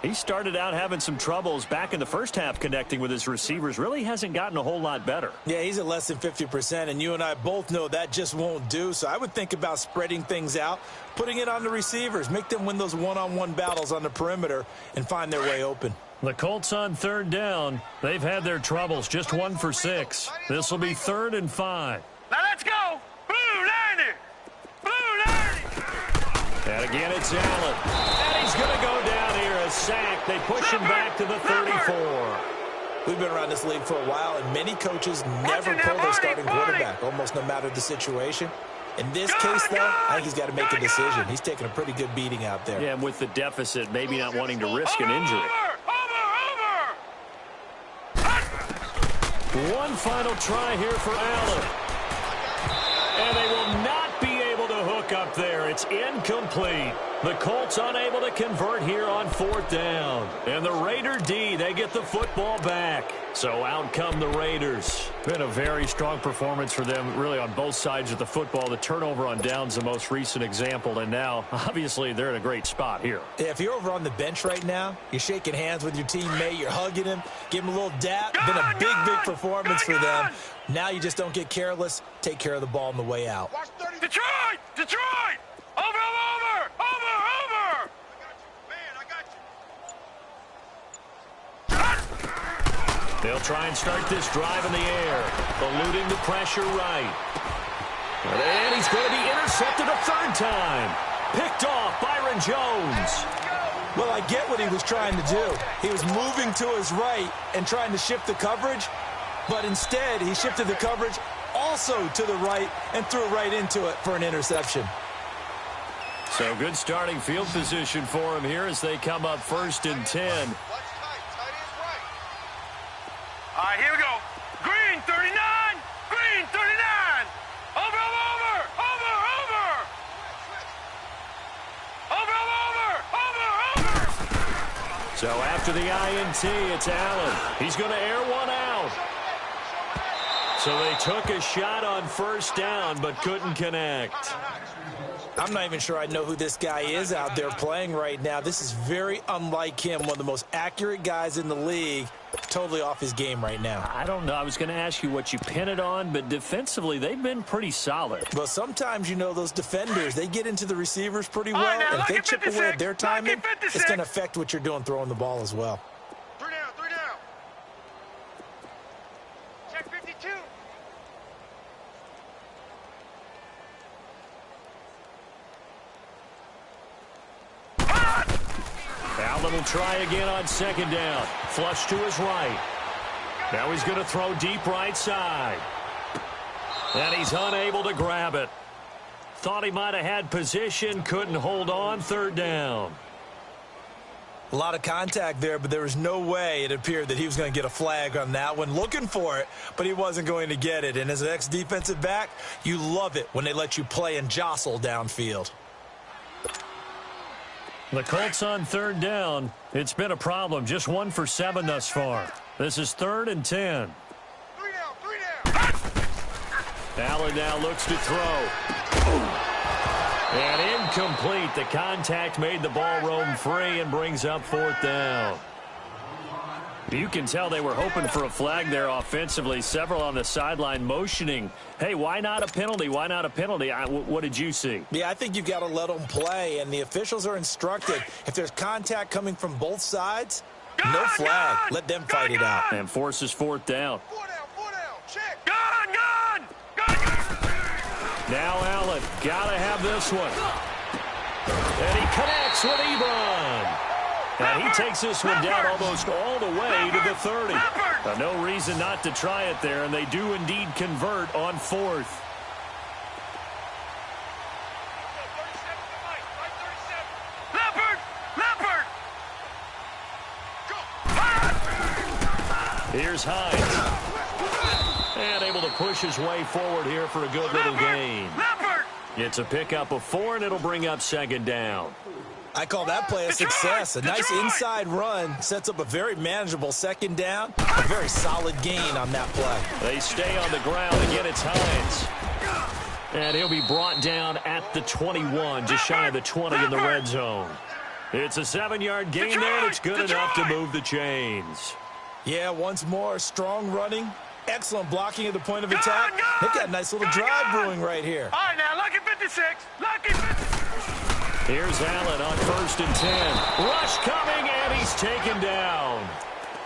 He started out having some troubles back in the first half connecting with his receivers. Really hasn't gotten a whole lot better. Yeah, he's at less than 50%, and you and I both know that just won't do. So I would think about spreading things out, putting it on the receivers, make them win those one-on-one battles on the perimeter and find their way open. The Colts on 3rd down. They've had their troubles, just 1 for 6. This will be 3rd and 5. Now let's go! Blue 90! Blue 90! And again, it's Allen. And he's going to go down here, a sack. They push him back to the 34. We've been around this league for a while, and many coaches never pull their starting quarterback, almost no matter the situation. In this case, though, I think he's got to make a decision. He's taking a pretty good beating out there. Yeah, and with the deficit, maybe not wanting to risk an injury. One final try here for Allen. And they will not be able to hook up there. It's incomplete. The Colts unable to convert here on 4th down. And the Raider D, they get the football back. So out come the Raiders. Been a very strong performance for them, really on both sides of the football. The turnover on downs the most recent example. And now, obviously, they're in a great spot here. Yeah, if you're over on the bench right now, you're shaking hands with your teammate, you're hugging him, give him a little dap. Been a big performance for them. Now you just don't get careless. Take care of the ball on the way out. Detroit! Detroit! Over! They'll try and start this drive in the air, eluding the pressure right. And he's going to be intercepted a 3rd time. Picked off Byron Jones. Well, I get what he was trying to do. He was moving to his right and trying to shift the coverage, but instead he shifted the coverage also to the right and threw right into it for an interception. So good starting field position for him here as they come up 1st and 10. All right, here we go. Green 39! Green 39! Over! After the INT, it's Allen. He's going to air one out. So they took a shot on first down, but couldn't connect. I'm not even sure I know who this guy is out there playing right now. This is very unlike him, one of the most accurate guys in the league. Totally off his game right now. I don't know. I was going to ask you what you pin it on, but defensively, they've been pretty solid. Well, sometimes, you know, those defenders, they get into the receivers pretty well, and if they chip away at their timing, it's going to affect what you're doing throwing the ball as well. Three down. Check 52. Allen will try again on second down. Flush to his right. Now he's going to throw deep right side. And he's unable to grab it. Thought he might have had position, couldn't hold on, third down. A lot of contact there, but there was no way it appeared that he was going to get a flag on that one. Looking for it, but he wasn't going to get it. And as an ex-defensive back, you love it when they let you play and jostle downfield. The Colts on third down. It's been a problem. Just 1 for 7 thus far. This is 3rd and 10. Three down. Allen now looks to throw. And incomplete. The contact made the ball roam free and brings up 4th down. You can tell they were hoping for a flag there offensively. Several on the sideline motioning. Hey, why not a penalty? Why not a penalty? What did you see? Yeah, I think you've got to let them play, and the officials are instructed. If there's contact coming from both sides, no flag. Let them fight it out. And forces 4th down. Four down. Check. Gun! Now Allen, gotta have this one. And he connects with Ebron. And he takes this one down almost all the way to the 30. No reason not to try it there, and they do indeed convert on 4th. Leopard! Here's Hines. And able to push his way forward here for a good little gain. It's a pickup of 4, and it'll bring up 2nd down. I call that play a success. A nice inside run sets up a very manageable 2nd down. A very solid gain on that play. They stay on the ground. Again, it's Hines. And he'll be brought down at the 21, just shy of the 20 in the red zone. It's a 7-yard gain there, and it's good enough to move the chains. Yeah, once more, strong running. Excellent blocking at the point of attack. They've got a nice little drive brewing right here. All right, now, lucky 56. Lucky 56. Here's Allen on 1st and 10. Rush coming, and he's taken down.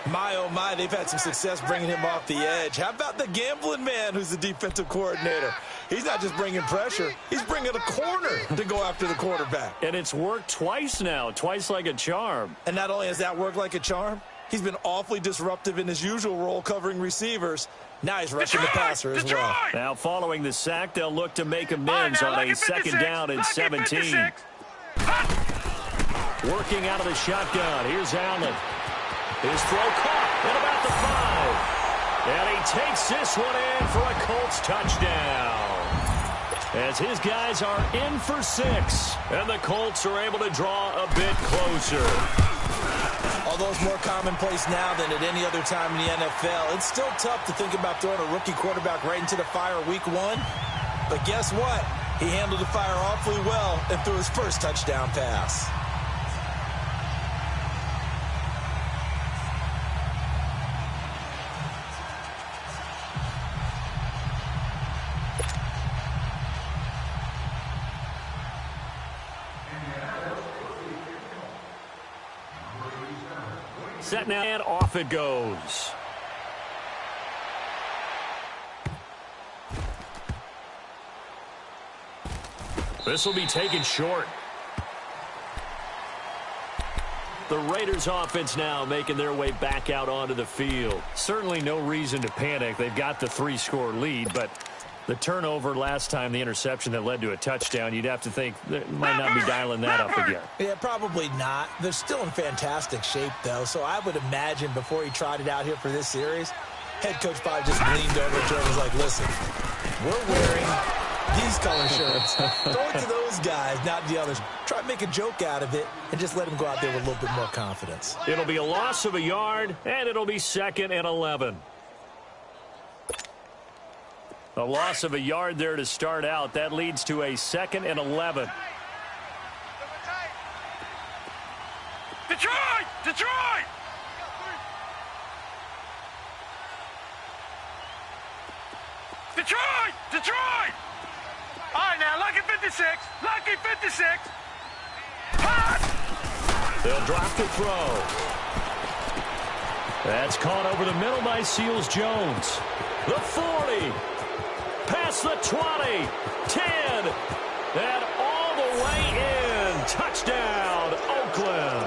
My, oh, my, they've had some success bringing him off the edge. How about the gambling man who's the defensive coordinator? He's not just bringing pressure. He's bringing a corner to go after the quarterback. And it's worked twice now, twice like a charm. And not only has that worked like a charm, he's been awfully disruptive in his usual role covering receivers. Now he's rushing the passer as well. Now following the sack, they'll look to make amends on a 2nd down and 17. Working out of the shotgun. Here's Allen. His throw caught at about the 5. And he takes this one in for a Colts touchdown. As his guys are in for 6. And the Colts are able to draw a bit closer. Although it's more commonplace now than at any other time in the NFL, it's still tough to think about throwing a rookie quarterback right into the fire week 1. But guess what? He handled the fire awfully well and threw his first touchdown pass. Set now, and off it goes. This will be taken short. The Raiders offense now making their way back out onto the field. Certainly no reason to panic. They've got the 3-score lead, but the turnover last time, the interception that led to a touchdown, you'd have to think they might not be dialing that up again. Yeah, probably not. They're still in fantastic shape, though, so I would imagine before he tried it out here for this series, head coach probably just leaned over to him and was like, listen, we're wearing These color shirts. Throw it to those guys, not the others. Try to make a joke out of it and just let them go out there with a little bit more confidence. It'll be a loss of a yard, and it'll be 2nd and 11. A loss of a yard there to start out. That leads to a 2nd and 11. Detroit! Detroit! Detroit! Detroit! All right, now, lucky 56. Lucky 56. Hot! They'll drop to throw. That's caught over the middle by Seals-Jones. The 40. Past the 20. 10. And all the way in. Touchdown, Oakland.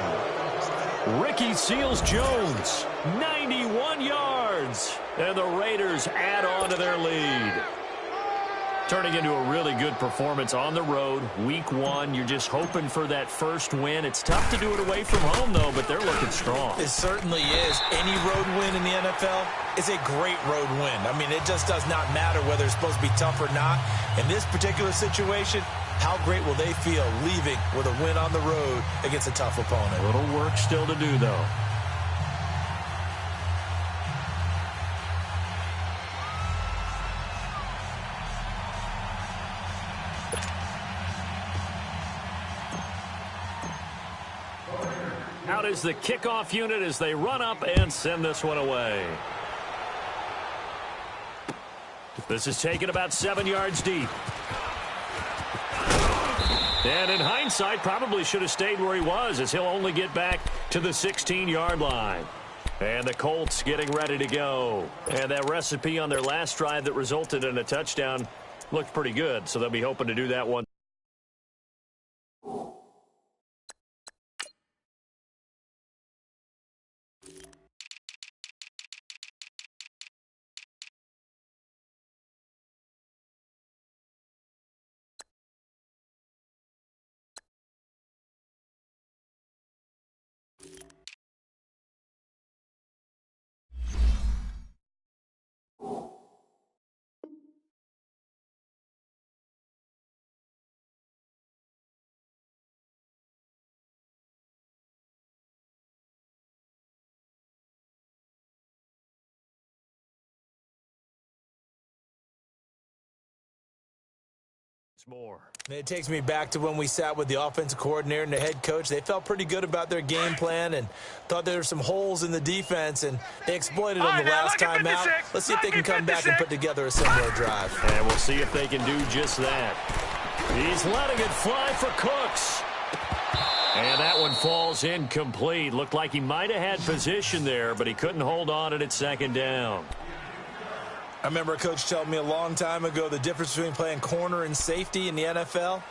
Ricky Seals-Jones, 91 yards. And the Raiders add on to their lead. Turning into a really good performance on the road. Week 1, you're just hoping for that first win. It's tough to do it away from home, though, but they're looking strong. It certainly is. Any road win in the NFL is a great road win. I mean, it just does not matter whether it's supposed to be tough or not. In this particular situation, how great will they feel leaving with a win on the road against a tough opponent? A little work still to do, though. Out is the kickoff unit as they run up and send this one away. This is taken about 7 yards deep. And in hindsight, probably should have stayed where he was, as he'll only get back to the 16-yard line. And the Colts getting ready to go. And that recipe on their last drive that resulted in a touchdown looked pretty good, so they'll be hoping to do that one. More. It takes me back to when we sat with the offensive coordinator and the head coach. They felt pretty good about their game plan and thought there were some holes in the defense, and they exploited them the last time out. Let's see if they can come back and put together a similar drive. And we'll see if they can do just that. He's letting it fly for Cooks. And that one falls incomplete. Looked like he might have had position there, but he couldn't hold on at 2nd down. I remember a coach telling me a long time ago the difference between playing corner and safety in the NFL.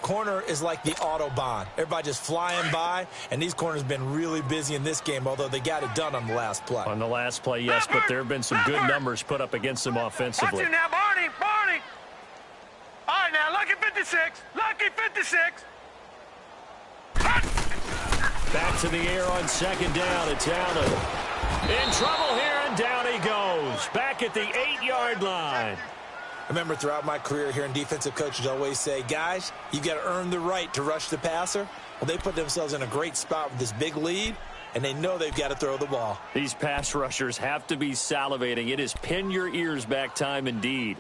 Corner is like the Autobahn. Everybody just flying by, and these corners have been really busy in this game, although they got it done on the last play. On the last play, yes, but there have been some good numbers put up against them offensively. Watch it now, Barney, Barney. All right, now, lucky 56, lucky 56. Back to the air on 2nd down. It's Allen. In trouble here, and down he goes. Back at the 8-yard line. I remember throughout my career hearing defensive coaches always say, guys, you got to earn the right to rush the passer. Well, they put themselves in a great spot with this big lead, and they know they've got to throw the ball. These pass rushers have to be salivating. It is pin your ears back time indeed.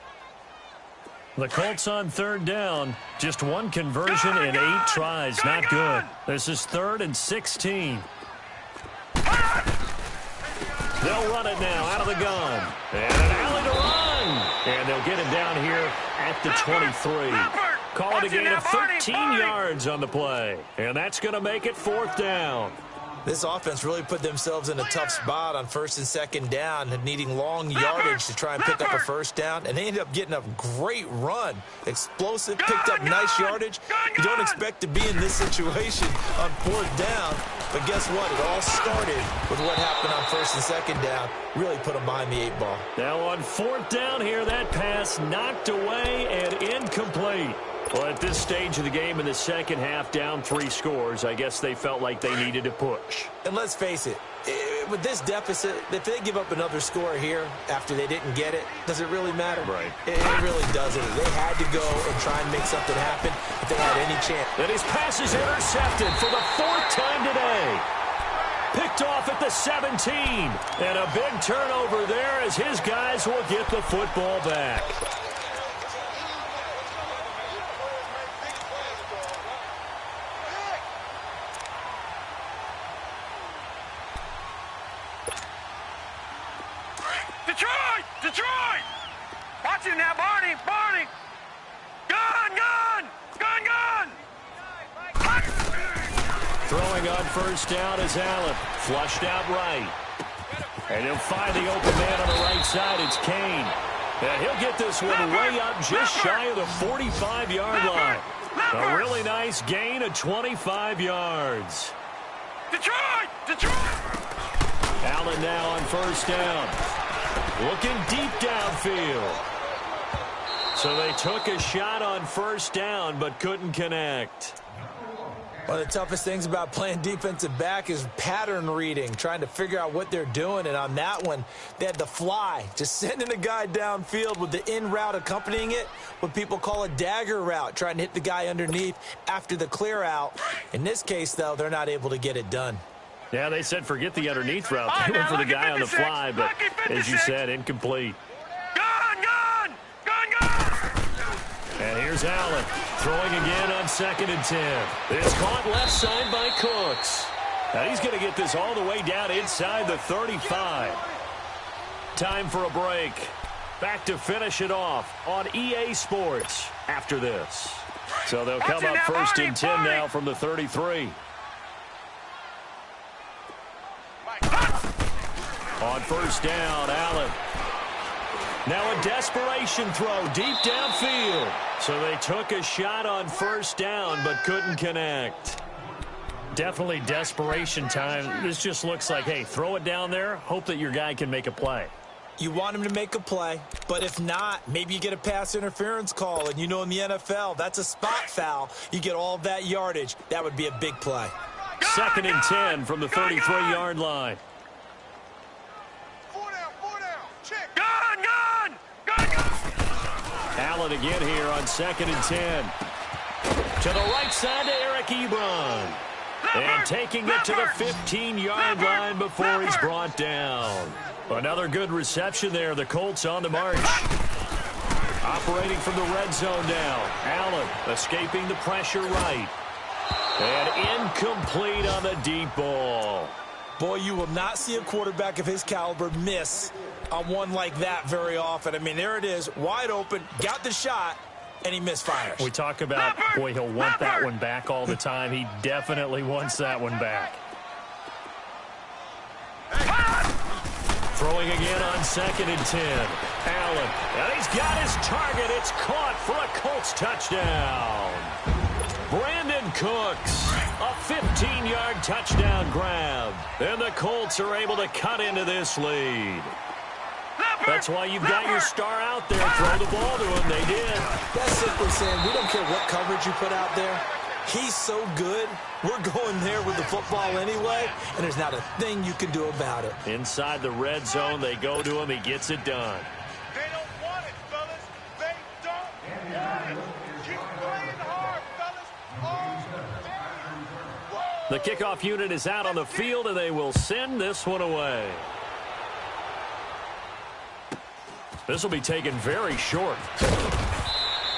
The Colts on 3rd down. Just one conversion in 8 tries. Not good. This is 3rd and 16. They'll run it now out of the gun. And an alley to run. And they'll get it down here at the 23. Call it a gain of 13 yards on the play. And that's going to make it 4th down. This offense really put themselves in a tough spot on 1st and 2nd down, needing long yardage to try and pick up a 1st down, and they ended up getting a great run. Explosive, picked up nice yardage. You don't expect to be in this situation on 4th down, but guess what? It all started with what happened on 1st and 2nd down. Really put them behind the 8 ball. Now on 4th down here, that pass knocked away and incomplete. Well, at this stage of the game in the second half, down 3 scores, I guess they felt like they needed to push. And let's face it, with this deficit, if they give up another score here after they didn't get it, does it really matter? Right. It really doesn't. They had to go and try and make something happen if they had any chance. And his pass is intercepted for the 4th time today. Picked off at the 17. And a big turnover there as his guys will get the football back. Detroit! Detroit! Watch him now, Barney! Barney! Gun! Gun! Gun! Gun! Throwing on first down is Allen. Flushed out right. And he'll find the open man on the right side. It's Kane. And he'll get this one way up just shy of the 45-yard line. A really nice gain of 25 yards. Detroit! Detroit! Allen now on first down. Looking deep downfield. So they took a shot on first down but couldn't connect. One of the toughest things about playing defensive back is pattern reading, trying to figure out what they're doing. And on that one, they had to fly, just sending a guy downfield with the in route accompanying it, what people call a dagger route, trying to hit the guy underneath after the clear out. In this case, though, they're not able to get it done. Yeah, they said forget the underneath route. They went for the guy on the fly, but as you said, incomplete. Gun! Gun! Gun! Gun! And here's Allen throwing again on 2nd and 10. It's caught left side by Cooks. Now he's going to get this all the way down inside the 35. Time for a break. Back to finish it off on EA Sports after this. So they'll come up 1st and 10 now from the 33. On first down, Allen. Now a desperation throw deep downfield. So they took a shot on first down but couldn't connect. Definitely desperation time. This just looks like, hey, throw it down there, hope that your guy can make a play. You want him to make a play, but if not, maybe you get a pass interference call. And you know in the NFL, that's a spot foul. You get all of that yardage. That would be a big play. 2nd and 10 from the 33-yard line. Gun! Gun! Gun! Gun! Allen again here on 2nd and 10. To the right side to Eric Ebron. And taking it to the 15-yard line before he's brought down. Another good reception there. The Colts on the march. Operating from the red zone now. Allen escaping the pressure right. And incomplete on the deep ball. Boy, you will not see a quarterback of his caliber miss on one like that very often. I mean, there it is, wide open, got the shot, and he misfires. We talk about, boy, he'll want that one back all the time. He definitely wants that one back. Throwing again on 2nd and 10. Allen, and he's got his target. It's caught for a Colts touchdown. Brandon Cooks, a 15-yard touchdown grab. And the Colts are able to cut into this lead. That's why you've got your star out there. Throw the ball to him. They did. That's simply saying we don't care what coverage you put out there. He's so good, we're going there with the football anyway, and there's not a thing you can do about it. Inside the red zone, they go to him. He gets it done. They don't want it, fellas. They don't want it. Keep playing hard, fellas. The kickoff unit is out on the field, and they will send this one away. This will be taken very short.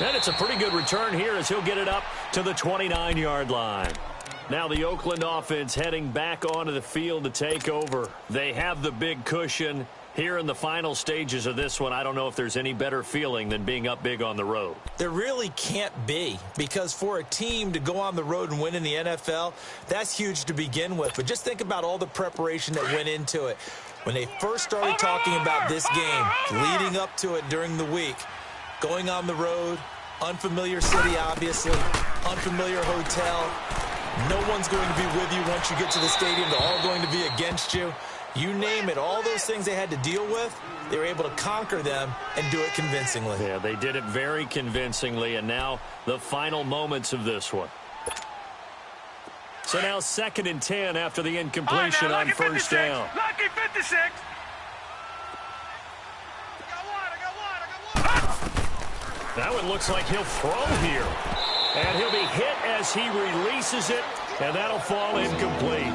And it's a pretty good return here as he'll get it up to the 29-yard line. Now the Oakland offense heading back onto the field to take over. They have the big cushion. Here in the final stages of this one, I don't know if there's any better feeling than being up big on the road. There really can't be, because for a team to go on the road and win in the NFL, that's huge to begin with. But just think about all the preparation that went into it. When they first started talking about this game, leading up to it during the week, going on the road, unfamiliar city, obviously, unfamiliar hotel. No one's going to be with you once you get to the stadium. They're all going to be against you. You name it, all those things they had to deal with, they were able to conquer them and do it convincingly. Yeah, they did it very convincingly, and now the final moments of this one. So now 2nd and 10 after the incompletion on first down. Lucky 56. That one looks like he'll throw here. And he'll be hit as he releases it, and that'll fall incomplete.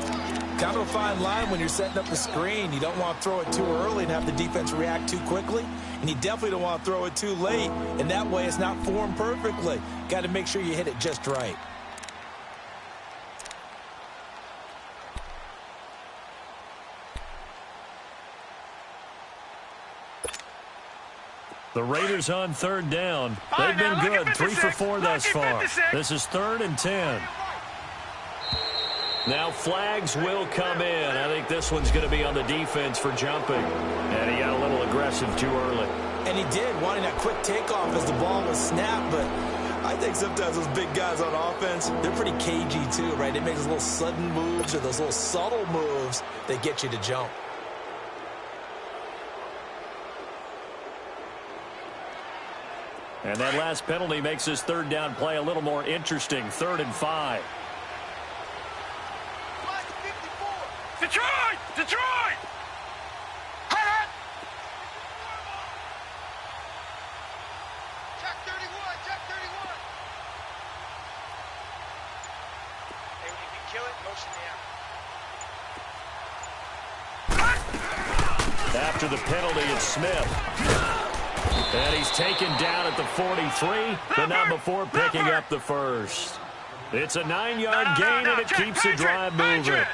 Kind of a fine line when you're setting up the screen. You don't want to throw it too early and have the defense react too quickly. And you definitely don't want to throw it too late. And that way it's not formed perfectly. Got to make sure you hit it just right. The Raiders on third down. They've been good, 3 for 4 thus far. This is 3rd and 10. Now flags will come in. I think this one's going to be on the defense for jumping. And he got a little aggressive too early. And he did, wanting that quick takeoff as the ball was snapped. But I think sometimes those big guys on offense, they're pretty cagey too, right? They make those little sudden moves or those little subtle moves that get you to jump. And that last penalty makes his third down play a little more interesting. 3rd and 5. Detroit! Detroit! Hit! Check 31, check 31. Hey, when you can kill it, motion me out. After the penalty, it's Smith. And he's taken down at the 43, but not before picking up the first. It's a 9-yard gain, and it keeps the drive moving.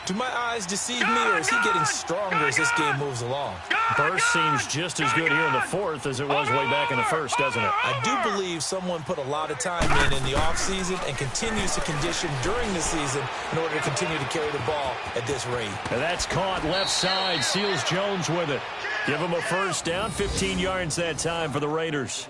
Do my eyes deceive me, or is he getting stronger as this game moves along? Burst seems just as good here in the 4th as it was way back in the 1st, doesn't it? I do believe someone put a lot of time in the offseason and continues to condition during the season in order to continue to carry the ball at this rate. And that's caught left side. Seals Jones with it. Give him a first down, 15 yards that time for the Raiders.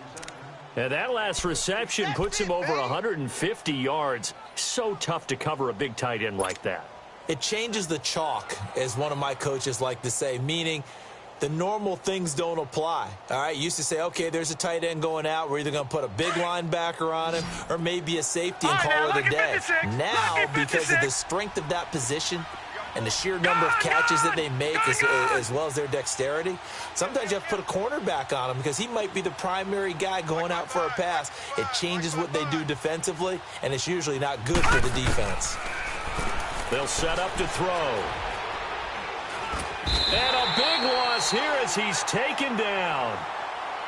And that last reception puts him over 150 yards. So tough to cover a big tight end like that. It changes the chalk, as one of my coaches like to say, meaning the normal things don't apply. All right, you used to say, okay, there's a tight end going out. We're either going to put a big linebacker on him or maybe a safety and call it a day. Now, because of the strength of that position and the sheer number of catches that they make as well as their dexterity, sometimes you have to put a cornerback on him because he might be the primary guy going out for a pass. It changes what they do defensively, and it's usually not good for the defense. They'll set up to throw. And a big loss here as he's taken down.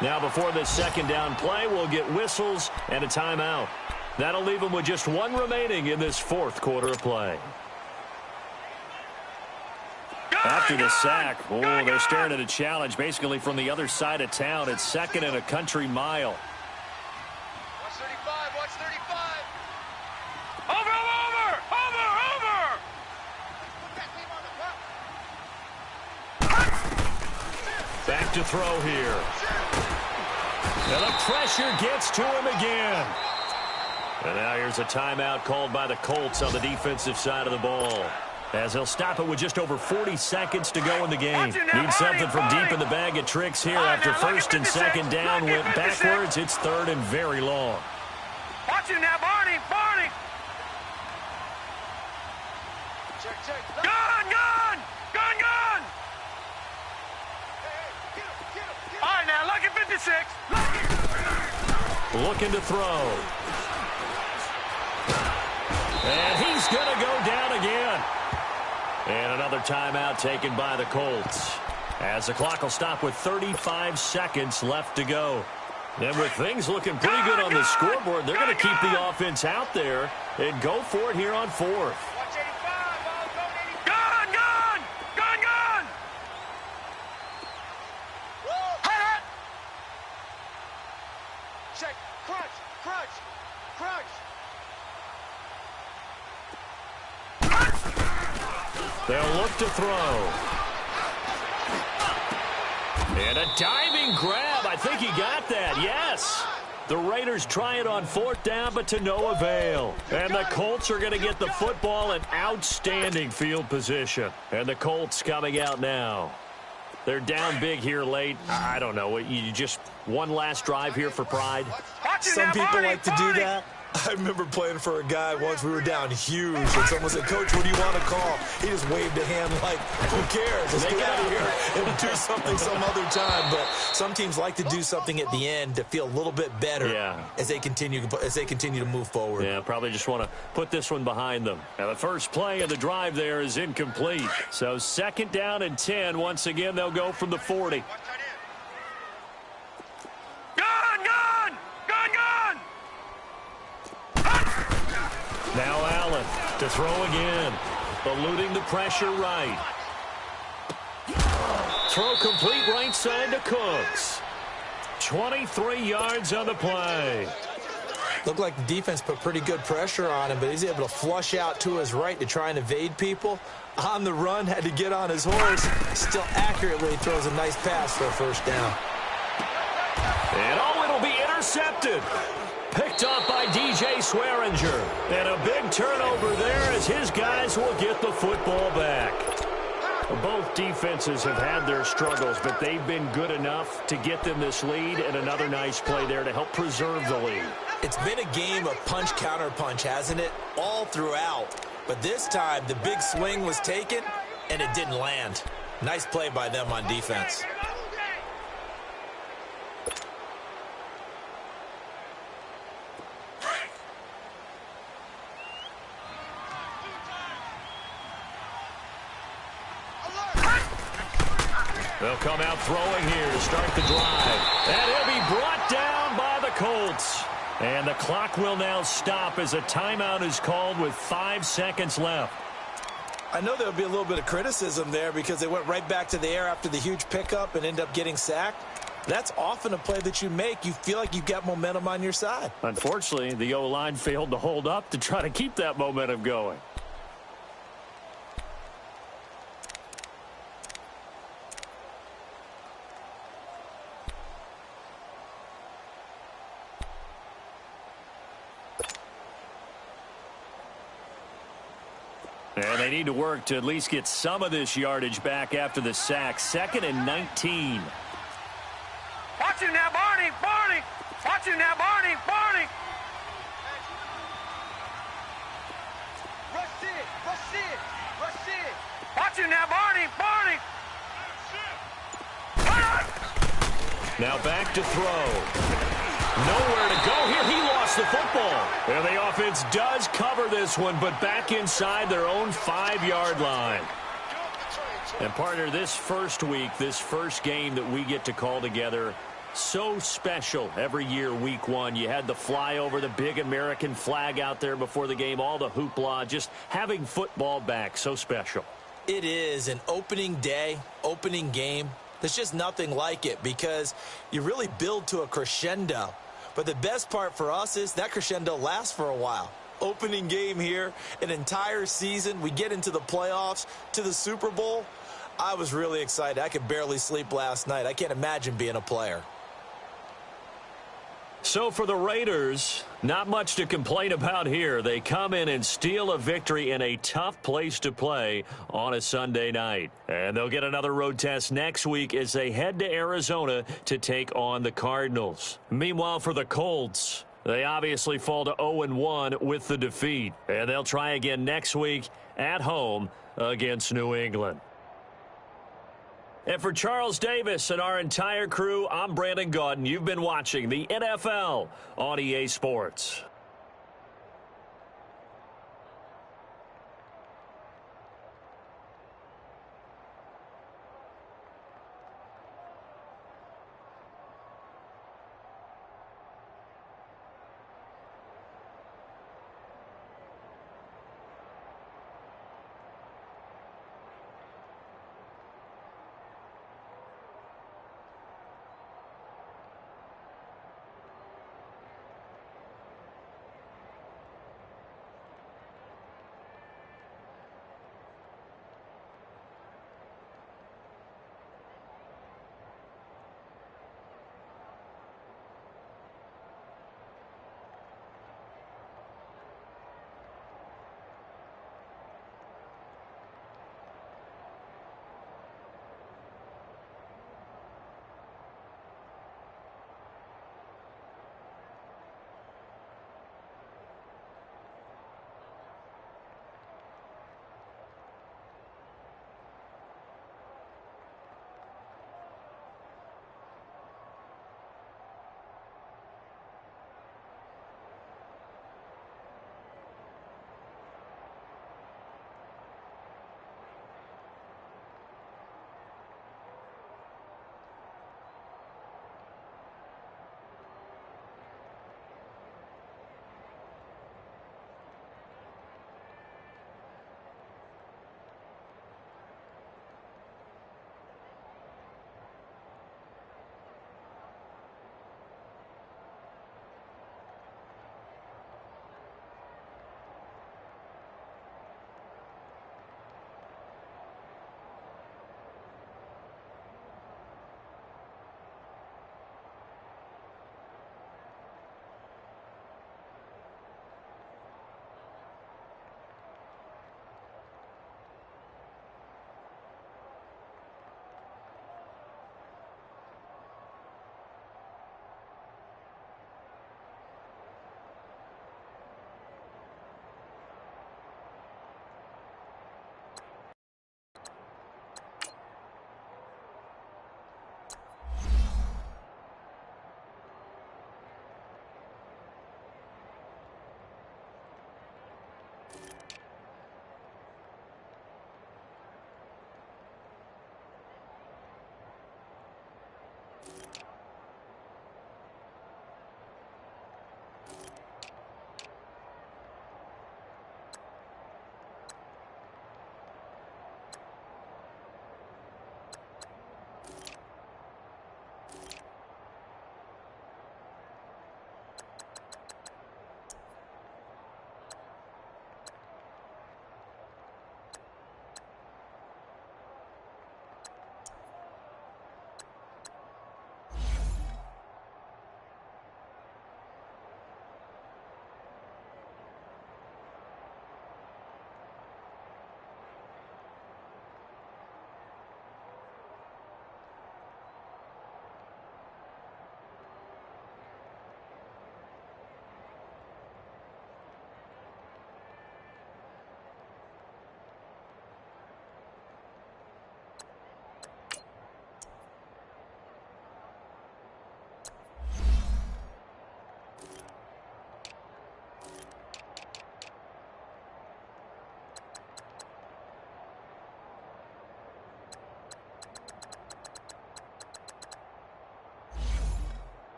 Now before this second down play, we'll get whistles and a timeout. That'll leave them with just one remaining in this 4th quarter of play. After the sack, they're staring at a challenge basically from the other side of town. It's 2nd and a country mile. Watch 35, watch 35. Over! Put that team on the block. Back to throw here. And the pressure gets to him again. And now here's a timeout called by the Colts on the defensive side of the ball, as they'll stop it with just over 40 seconds to go in the game. Need something from deep in the bag of tricks here. After 1st and 2nd down went backwards, it's 3rd and very long. Watch him now, Barney! Check. Gun! All right, now, look at 56. Looking to throw. And he's going to go down again. And another timeout taken by the Colts, as the clock will stop with 35 seconds left to go. And with things looking pretty good on the scoreboard, they're going to keep the offense out there and go for it here on 4th. Watch 85, ball going 85. Gun! Hit! Check, crunch. They'll look to throw. And a diving grab. I think he got that. Yes. The Raiders try it on 4th down, but to no avail. And the Colts are going to get the football in outstanding field position. And the Colts coming out now. They're down big here late. I don't know. You just one last drive here for pride. Some people like to do that. I remember playing for a guy once. We were down huge, and someone said, "Coach, what do you want to call?" He just waved a hand like, "Who cares? Let's get out of here and do something some other time." But some teams like to do something at the end to feel a little bit better as they continue to move forward. Yeah, probably just want to put this one behind them. And the first play of the drive there is incomplete. So 2nd down and 10. Once again, they'll go from the 40. Now Allen to throw again. Eluding the pressure right. Throw complete right side to Cooks. 23 yards on the play. Looked like the defense put pretty good pressure on him, but he's able to flush out to his right to try and evade people. On the run, had to get on his horse. Still accurately throws a nice pass for a first down. And it'll be intercepted. Picked up by DJ Swearinger. And a big turnover there as his guys will get the football back. Both defenses have had their struggles, but they've been good enough to get them this lead, and another nice play there to help preserve the lead. It's been a game of punch-counter-punch, hasn't it? All throughout. But this time, the big swing was taken, and it didn't land. Nice play by them on defense. They'll come out throwing here to start the drive. And he'll be brought down by the Colts. And the clock will now stop as a timeout is called with 5 seconds left. I know there'll be a little bit of criticism there because they went right back to the air after the huge pickup and end up getting sacked. That's often a play that you make. You feel like you've got momentum on your side. Unfortunately, the O-line failed to hold up to try to keep that momentum going. And they need to work to at least get some of this yardage back after the sack. 2nd and 19. Watch him now, Barney! Barney! Watch him now, Barney! Barney! Rush it! Rush it! Rush it! Watch him now, Barney! Barney! Now back to throw. Nowhere to go here. He lost the football. And the offense does cover this one, but back inside their own 5-yard line. And partner, this first week, this first game that we get to call together, so special every year, week 1. You had the flyover, the big American flag out there before the game, all the hoopla, just having football back, so special. It is an opening day, opening game. There's just nothing like it because you really build to a crescendo. But the best part for us is that crescendo lasts for a while. Opening game here, an entire season. We get into the playoffs, to the Super Bowl. I was really excited. I could barely sleep last night. I can't imagine being a player. So for the Raiders, not much to complain about here. They come in and steal a victory in a tough place to play on a Sunday night. And they'll get another road test next week as they head to Arizona to take on the Cardinals. Meanwhile, for the Colts, they obviously fall to 0-1 with the defeat. And they'll try again next week at home against New England. And for Charles Davis and our entire crew, I'm Brandon Gaudin. You've been watching the NFL on EA Sports.